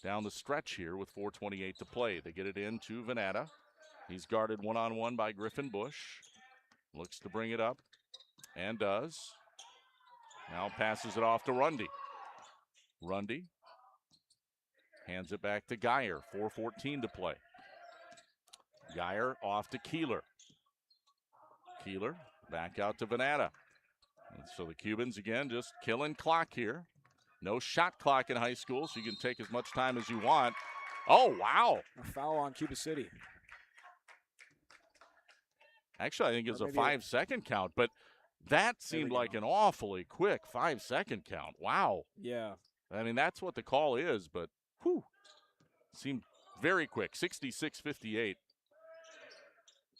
Down the stretch here with 4:28 to play. They get it in to Venata. He's guarded one-on-one by Griffin Bush. Looks to bring it up and does. Now passes it off to Rundy. Rundy hands it back to Geyer. 4:14 to play. Geyer off to Kieler. Kieler back out to Venata. And so the Cubans, again, just killing clock here. No shot clock in high school, so you can take as much time as you want. Oh, wow. A foul on Cuba City. Actually, I think it's a 5-second count, but that seemed like an awfully quick 5-second count. Wow. Yeah. I mean, that's what the call is, but whew, seemed very quick. 66-58.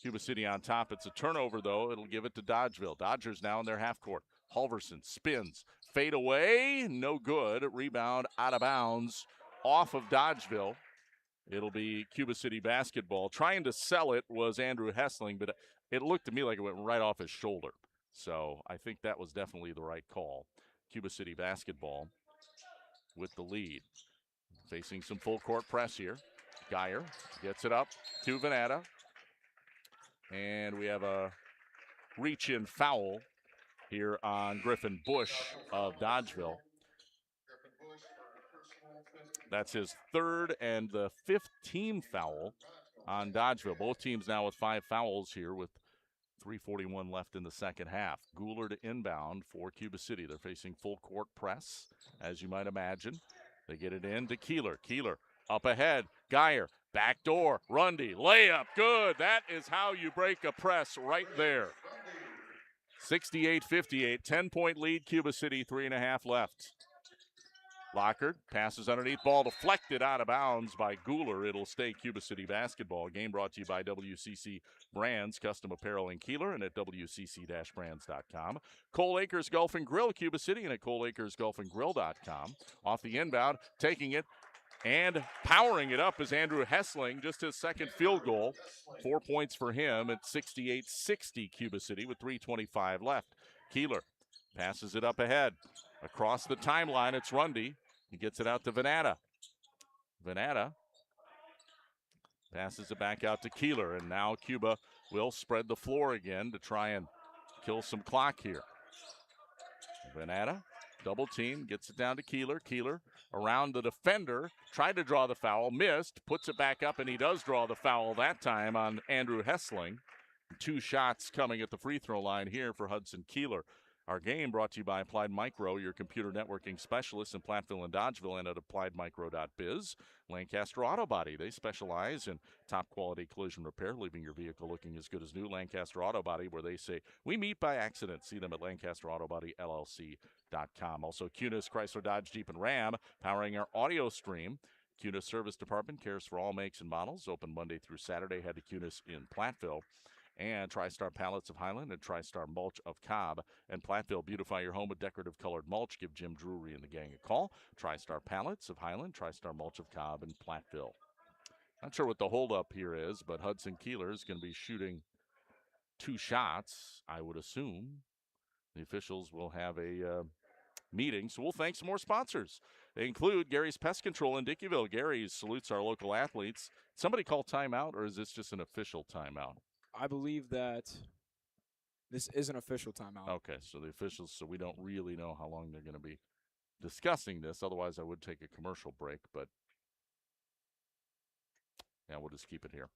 Cuba City on top. It's a turnover, though. It'll give it to Dodgeville. Dodgers now in their half court. Halverson spins. Fade away. No good. Rebound out of bounds off of Dodgeville. It'll be Cuba City basketball. Trying to sell it was Andrew Hessling, but it looked to me like it went right off his shoulder. So I think that was definitely the right call. Cuba City basketball with the lead. Facing some full court press here. Geyer gets it up to Venata. And we have a reach-in foul here on Griffin Bush of Dodgeville. That's his third and the fifth team foul on Dodgeville. Both teams now with 5 fouls here with 3:41 left in the second half. Gooler to inbound for Cuba City. They're facing full court press, as you might imagine. They get it in to Kieler. Kieler up ahead. Geyer, backdoor. Rundy, layup, good. That is how you break a press right there. 68-58, 10-point lead, Cuba City, 3.5 left. Lockard passes underneath, ball deflected out of bounds by Gooler. It'll stay Cuba City basketball. Game brought to you by WCC Brands, custom apparel in Kieler and at WCC-brands.com. Cole Acres Golf and Grill, Cuba City, and at ColeAcresGolfandGrill.com. Off the inbound, taking it and powering it up is Andrew Hessling, just his second field goal. 4 points for him at 68-60 Cuba City with 3:25 left. Kieler passes it up ahead. Across the timeline, it's Rundy. He gets it out to Venata. Venata passes it back out to Kieler, and now Cuba will spread the floor again to try and kill some clock here. Venata, double team, gets it down to Kieler. Kieler around the defender, tried to draw the foul, missed, puts it back up, and he does draw the foul that time on Andrew Hessling. 2 shots coming at the free throw line here for Hudson Kieler. Our game brought to you by Applied Micro, your computer networking specialists in Platteville and Dodgeville, and at appliedmicro.biz. Lancaster Auto Body, they specialize in top-quality collision repair, leaving your vehicle looking as good as new. Lancaster Auto Body, where they say, we meet by accident. See them at LancasterAutoBodyLLC.com. Also, Cunis, Chrysler, Dodge, Jeep, and Ram, powering our audio stream. Cunis Service Department cares for all makes and models. Open Monday through Saturday. Head to Cunis in Platteville. And TriStar Pallets of Highland and TriStar Mulch of Cobb and Platteville. Beautify your home with decorative colored mulch. Give Jim Drury and the gang a call. TriStar Pallets of Highland, TriStar Mulch of Cobb, and Platteville. Not sure what the holdup here is, but Hudson Kieler is going to be shooting 2 shots, I would assume. The officials will have a meeting, so we'll thank some more sponsors. They include Gary's Pest Control in Dickeyville. Gary's salutes our local athletes. Somebody call timeout, or is this just an official timeout? I believe that this is an official timeout. Okay, so the officials, so we don't really know how long they're going to be discussing this. Otherwise, I would take a commercial break, but yeah, we'll just keep it here.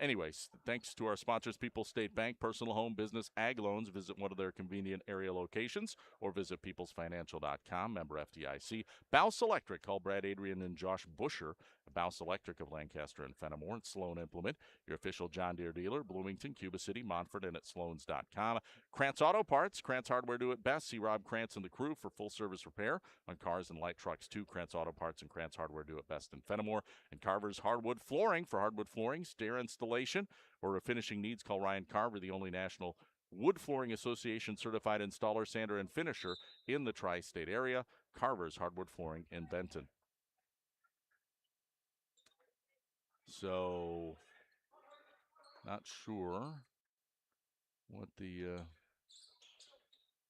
Anyways, thanks to our sponsors, People's State Bank, personal home, business, ag loans. Visit one of their convenient area locations or visit peoplesfinancial.com, member FDIC. Bouse Electric, call Brad Adrian and Josh Busher. Bouse Electric of Lancaster and Fenimore and Sloan Implement, your official John Deere dealer, Bloomington, Cuba City, Montford, and at Sloans.com. Krantz Auto Parts, Krantz Hardware do it best. See Rob Krantz and the crew for full service repair on cars and light trucks too. Krantz Auto Parts and Krantz Hardware do it best in Fenimore. And Carver's Hardwood Flooring for hardwood flooring, stair installation, or finishing needs. Call Ryan Carver, the only National Wood Flooring Association certified installer, sander, and finisher in the tri-state area. Carver's Hardwood Flooring in Benton. So, not sure what the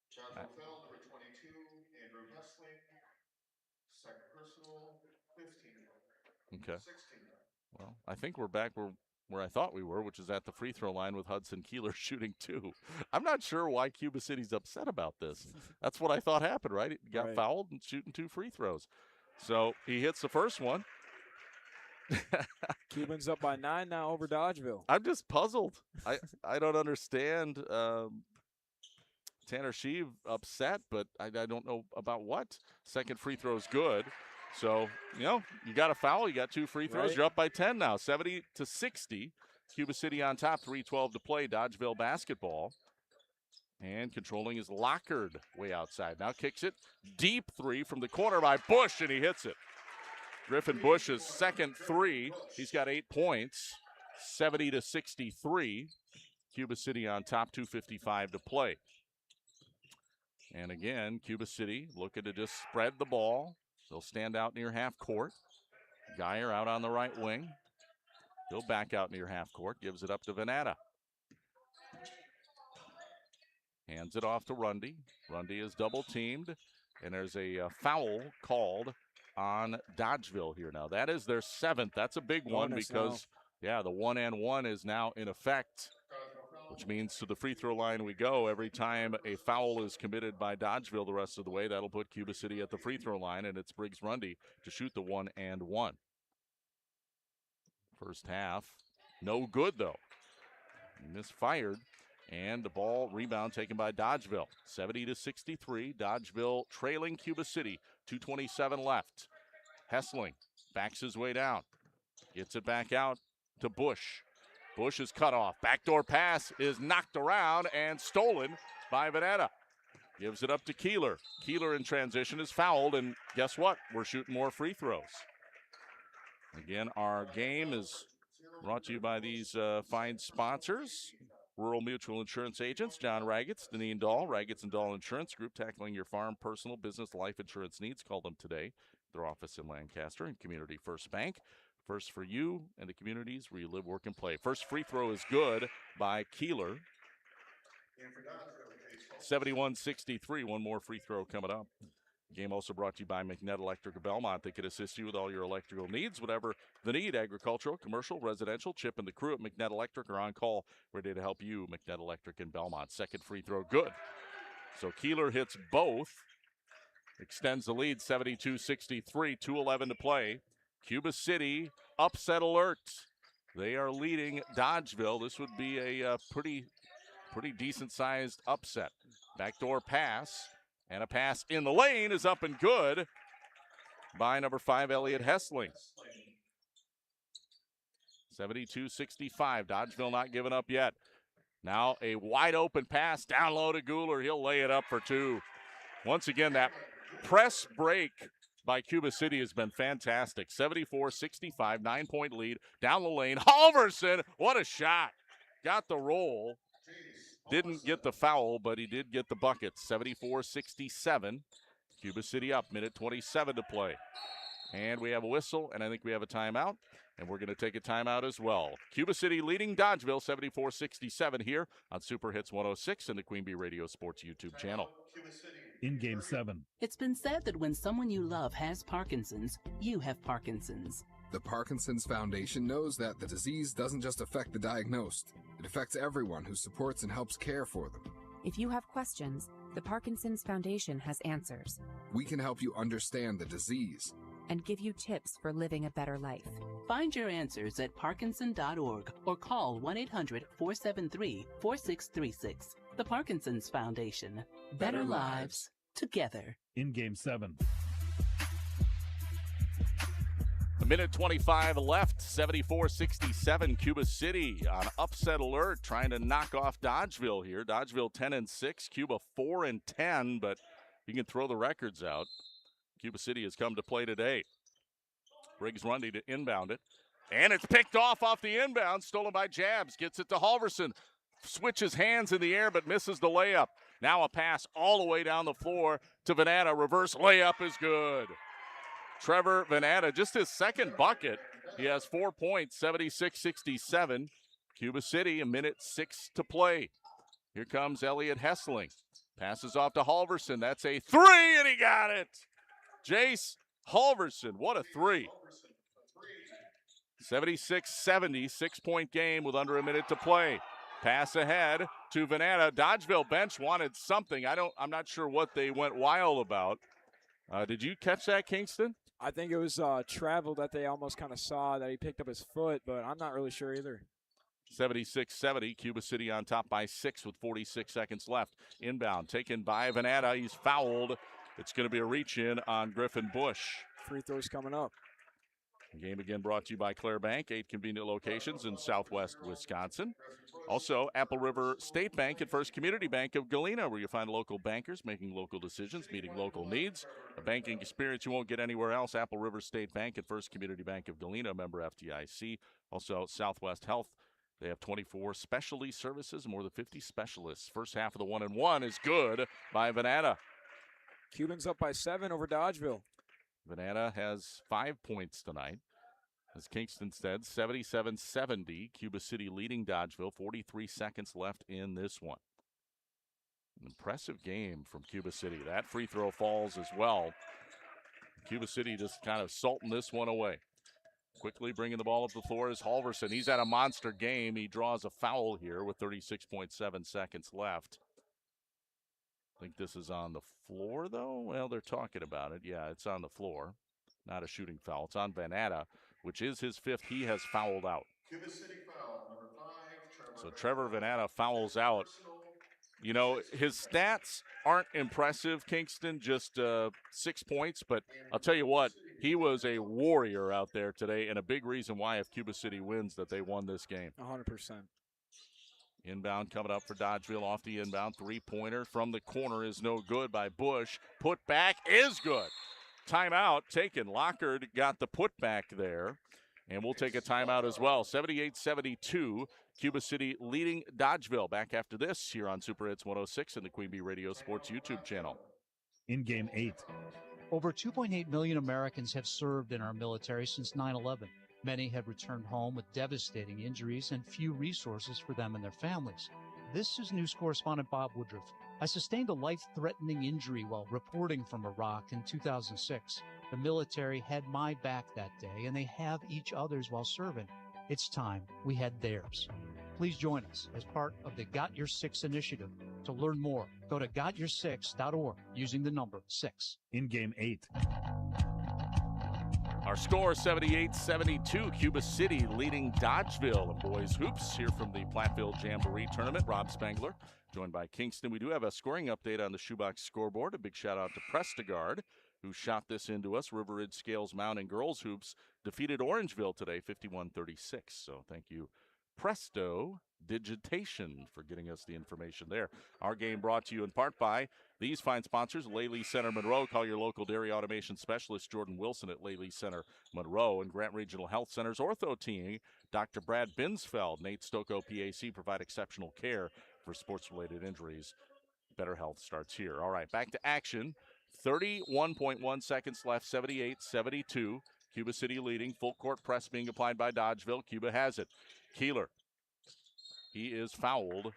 Jonathan Fell, number 22, Andrew Hessling, second personal, 15. Okay. 16. Well, I think we're back. where I thought we were, which is at the free throw line with Hudson Kieler shooting 2. I'm not sure why Cuba City's upset about this. That's what I thought happened, right? He got fouled and shooting 2 free throws. So he hits the first one. Cubans up by 9 now over Dodgeville. I'm just puzzled. I don't understand. Tanner Sheev upset, but I don't know about what. Second free throw is good. So, you got a foul. You got 2 free throws. Right. You're up by 10 now, 70-60. Cuba City on top, 3:12 to play. Dodgeville basketball. And controlling is Lockard way outside. Now kicks it. Deep 3 from the corner by Bush, and he hits it. Griffin Bush's second 3. He's got 8 points. 70-63. Cuba City on top, 2:55 to play. And again, Cuba City looking to just spread the ball. They'll stand out near half court. Geyer out on the right wing. He'll back out near half court. Gives it up to Venata. Hands it off to Rundy. Rundy is double teamed. And there's a foul called on Dodgeville here now. That is their 7th. That's a big one because, the 1-and-1 is now in effect, which means to the free throw line we go. Every time a foul is committed by Dodgeville the rest of the way, that'll put Cuba City at the free throw line, and it's Briggs Rundy to shoot the 1-and-1. First half, no good though. Misfired, and the ball rebound taken by Dodgeville. 70-63, Dodgeville trailing Cuba City. 2:27 left. Hessling backs his way down. Gets it back out to Bush. Bush is cut off. Backdoor pass is knocked around and stolen by Veneta. Gives it up to Kieler. Kieler in transition is fouled, and guess what? We're shooting more free throws. Again, our game is brought to you by these fine sponsors. Rural Mutual Insurance agents, John Raggets, Deneen Dahl, Raggets & Dahl Insurance Group, tackling your farm, personal, business, life insurance needs. Call them today. Their office in Lancaster, and Community First Bank. First for you and the communities where you live, work, and play. First free throw is good by Kieler. 71-63. One more free throw coming up. Game also brought to you by McNett Electric of Belmont. They can assist you with all your electrical needs, whatever the need, agricultural, commercial, residential. Chip and the crew at McNett Electric are on call, ready to help you. McNett Electric in Belmont. Second free throw, good. So Kieler hits both. Extends the lead, 72-63, 2:11 to play. Cuba City, upset alert. They are leading Dodgeville. This would be a pretty decent-sized upset. Backdoor pass, and a pass in the lane is up and good by number 5, Elliot Hessling. 72-65, Dodgeville not giving up yet. Now a wide-open pass down low to Guler. He'll lay it up for 2. Once again, that press break by Cuba City has been fantastic. 74-65, 9-point lead. Down the lane, Halverson, what a shot. Got the roll. Didn't get the foul, but he did get the bucket. 74-67. Cuba City up, minute 27 to play. And we have a whistle, and I think we have a timeout. And we're going to take a timeout as well. Cuba City leading Dodgeville 74-67 here on Super Hits 106 and the Queen Bee Radio Sports YouTube channel. In Game 7. It's been said that when someone you love has Parkinson's, you have Parkinson's. The Parkinson's Foundation knows that the disease doesn't just affect the diagnosed. It affects everyone who supports and helps care for them. If you have questions, the Parkinson's Foundation has answers. We can help you understand the disease and give you tips for living a better life. Find your answers at parkinson.org or call 1-800-473-4636. The Parkinson's Foundation. Better lives together. In Game 7. A minute 25 left, 74-67. Cuba City on upset alert, trying to knock off Dodgeville here. Dodgeville 10-6, Cuba 4-10, but you can throw the records out. Cuba City has come to play today. Briggs Rundy to inbound it, and it's picked off the inbound, stolen by Jabs. Gets it to Halverson, switches hands in the air but misses the layup. Now a pass all the way down the floor to Venata. Reverse layup is good. Trevor Venata, just his second bucket. He has 4 points, 76-67. Cuba City, a minute 6 to play. Here comes Elliot Hessling. Passes off to Halverson. That's a 3, and he got it. Jace Halverson, what a 3. 76-70, 6-point game with under a minute to play. Pass ahead to Venata. Dodgeville bench wanted something. I'm not sure what they went wild about. Did you catch that, Kingston? I think it was travel that they almost kind of saw that he picked up his foot, but I'm not really sure either. 76-70, Cuba City on top by 6 with 46 seconds left. Inbound, taken by Venata. He's fouled. It's going to be a reach-in on Griffin Bush. Free throws coming up. The game again brought to you by Claire Bank, 8 convenient locations in southwest Wisconsin. Also, Apple River State Bank and First Community Bank of Galena, where you find local bankers making local decisions, meeting local needs. A banking experience you won't get anywhere else. Apple River State Bank and First Community Bank of Galena, member FDIC. Also, Southwest Health. They have 24 specialty services, more than 50 specialists. First half of the 1-and-1 is good by Venata. Cubans up by 7 over Dodgeville. Venata has 5 points tonight. As Kingston said, 77-70. Cuba City leading Dodgeville. 43 seconds left in this one. An impressive game from Cuba City. That free throw falls as well. Cuba City just kind of salting this one away. Quickly bringing the ball up the floor is Halverson. He's had a monster game. He draws a foul here with 36.7 seconds left. I think this is on the floor, though. Well, they're talking about it. Yeah, it's on the floor. Not a shooting foul. It's on Venata, which is his 5th. He has fouled out. Cuba City foul, number 5, So Trevor Venata fouls out. You know, his stats aren't impressive, Kingston, just 6 points. But I'll tell you what, he was a warrior out there today, and a big reason why, if Cuba City wins, that they won this game. 100%. Inbound coming up for Dodgeville off the inbound. Three-pointer from the corner is no good by Bush. Put back is good. Timeout taken. Lockard got the putback there. And we'll take a timeout as well. 78-72. Cuba City leading Dodgeville. Back after this here on Super Hits 106 and the Queen Bee Radio Sports YouTube channel. In Game 8. Over 2.8 million Americans have served in our military since 9/11. Many have returned home with devastating injuries and few resources for them and their families. This is news correspondent Bob Woodruff. I sustained a life-threatening injury while reporting from Iraq in 2006. The military had my back that day, and they have each other's while serving. It's time we had theirs. Please join us as part of the Got Your Six initiative. To learn more, go to gotyoursix.org using the number 6. In Game 8. Our score 78-72. Cuba City leading Dodgeville in boys hoops here from the Platteville Jamboree Tournament. Rob Spangler joined by Kingston. We do have a scoring update on the shoebox scoreboard. A big shout out to Prestigard, who shot this into us. River Ridge Scales Mountain Girls Hoops defeated Orangeville today 51-36. So thank you, Presto Digitation, for getting us the information there. Our game brought to you in part by these fine sponsors: Lely Center Monroe. Call your local dairy automation specialist Jordan Wilson at Lely Center Monroe, and Grant Regional Health Center's ortho team. Dr. Brad Binsfeld, Nate Stocco, PAC, provide exceptional care for sports-related injuries. Better health starts here. All right, back to action. 31.1 seconds left, 78-72. Cuba City leading. Full court press being applied by Dodgeville. Cuba has it. Kieler. He is fouled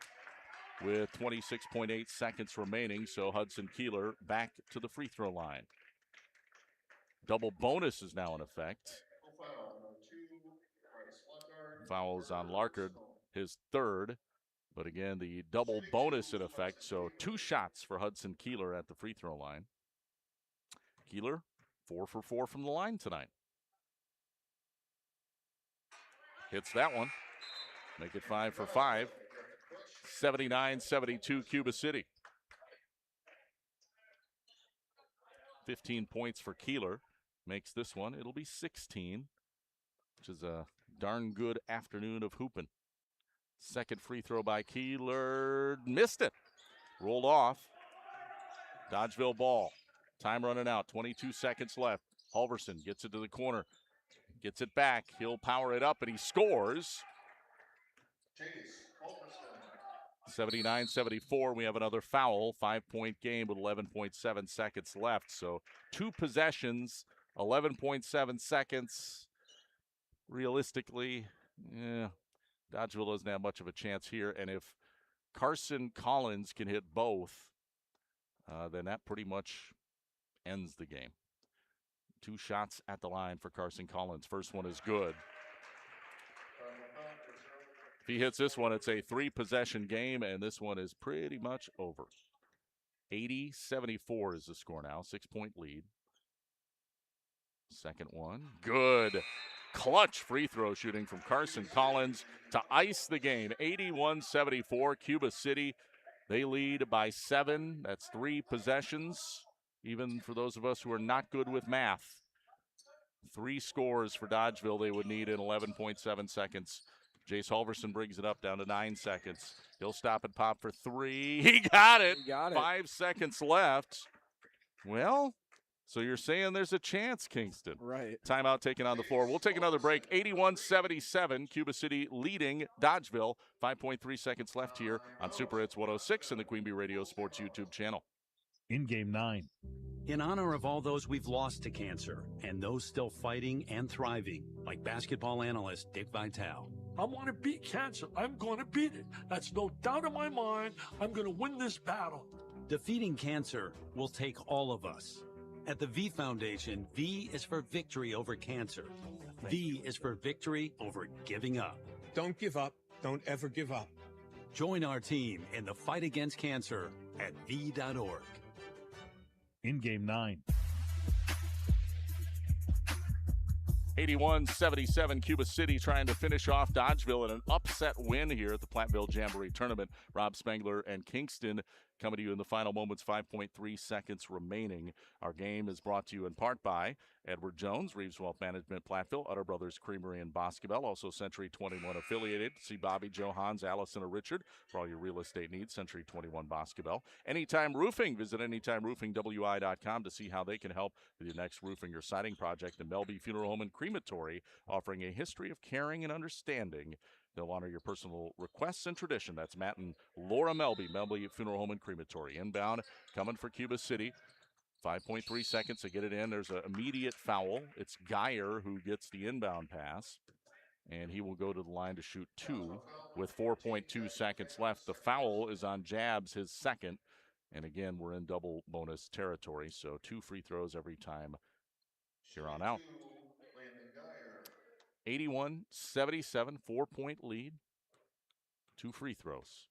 with 26.8 seconds remaining, so Hudson Kieler back to the free throw line. Double bonus is now in effect. Fouls on Larkard, his 3rd. But again, the double bonus in effect, so 2 shots for Hudson Kieler at the free throw line. Kieler, 4 for 4 from the line tonight. Hits that one. Make it 5 for 5. 79-72 Cuba City. 15 points for Kieler. Makes this one. It'll be 16, which is a darn good afternoon of hooping. Second free throw by Kieler. Missed it. Rolled off. Dodgeville ball. Time running out. 22 seconds left. Halverson gets it to the corner. Gets it back. He'll power it up, and he scores. 79-74. We have another foul. 5-point game with 11.7 seconds left. So 2 possessions, 11.7 seconds. Realistically, Dodgeville doesn't have much of a chance here. And if Carson Collins can hit both, then that pretty much ends the game. 2 shots at the line for Carson Collins. First one is good. If he hits this one, it's a 3-possession game, and this one is pretty much over. 80-74 is the score now, 6-point lead. Second one, good. Clutch free throw shooting from Carson Collins to ice the game. 81-74, Cuba City. They lead by 7. That's 3 possessions, even for those of us who are not good with math. 3 scores for Dodgeville they would need in 11.7 seconds. Jace Halverson brings it up down to 9 seconds. He'll stop and pop for 3. He got it. 5 seconds left. Well, so you're saying there's a chance, Kingston. Right. Timeout taken on the floor. We'll take another break. 81-77, Cuba City leading Dodgeville. 5.3 seconds left here on Super Hits 106 and the Queen Bee Radio Sports YouTube channel. In Game 9. In honor of all those we've lost to cancer and those still fighting and thriving, like basketball analyst Dick Vitale. I want to beat cancer. I'm going to beat it. That's no doubt in my mind. I'm going to win this battle. Defeating cancer will take all of us. At the V Foundation, V is for victory over cancer. V is for victory over giving up. Don't give up. Don't ever give up. Join our team in the fight against cancer at V.org. In Game 9. 81-77, Cuba City trying to finish off Dodgeville in an upset win here at the Platteville Jamboree Tournament. Rob Spangler and Kingston coming to you in the final moments, 5.3 seconds remaining. Our game is brought to you in part by Edward Jones, Reeves Wealth Management, Platteville, Utter Brothers Creamery in Boscobel, also Century 21 affiliated. See Bobby, Joe, Hans, Allison, or Richard for all your real estate needs. Century 21 Boscobel. Anytime Roofing. Visit AnytimeRoofingWI.com to see how they can help with your next roofing or siding project. And Melby Funeral Home and Crematory, offering a history of caring and understanding. They'll honor your personal requests and tradition. That's Matt and Laura Melby Funeral Home and Crematory. Inbound, coming for Cuba City. 5.3 seconds to get it in. There's an immediate foul. It's Geyer who gets the inbound pass, and he will go to the line to shoot 2 with 4.2 seconds left. The foul is on Jabs, his second, and again, we're in double bonus territory, so 2 free throws every time here on out. 81-77, 4-point lead, 2 free throws.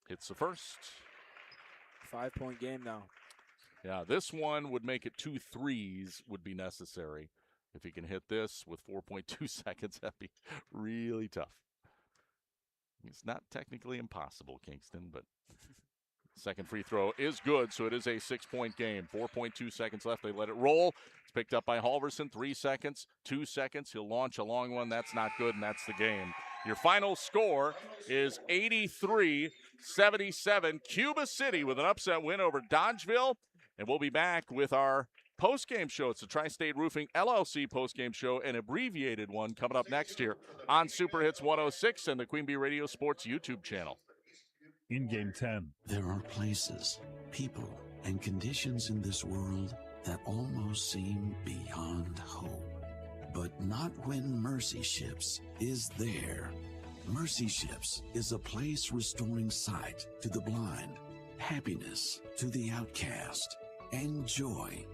Hits the first. 5-point game now. Yeah, this one would make it 2 threes would be necessary. If he can hit this with 4.2 seconds, that'd be really tough. It's not technically impossible, Kingston, but second free throw is good, so it is a 6-point game. 4.2 seconds left. They let it roll. It's picked up by Halverson. 3 seconds, 2 seconds. He'll launch a long one. That's not good, and that's the game. Your final score is 83-77. Cuba City with an upset win over Dodgeville. And we'll be back with our post-game show. It's the Tri-State Roofing LLC post-game show, an abbreviated one coming up next here on Super Hits 106 and the Queen Bee Radio Sports YouTube channel. In Game 10. There are places, people, and conditions in this world that almost seem beyond hope. But not when Mercy Ships is there. Mercy Ships is a place restoring sight to the blind, happiness to the outcast, and joy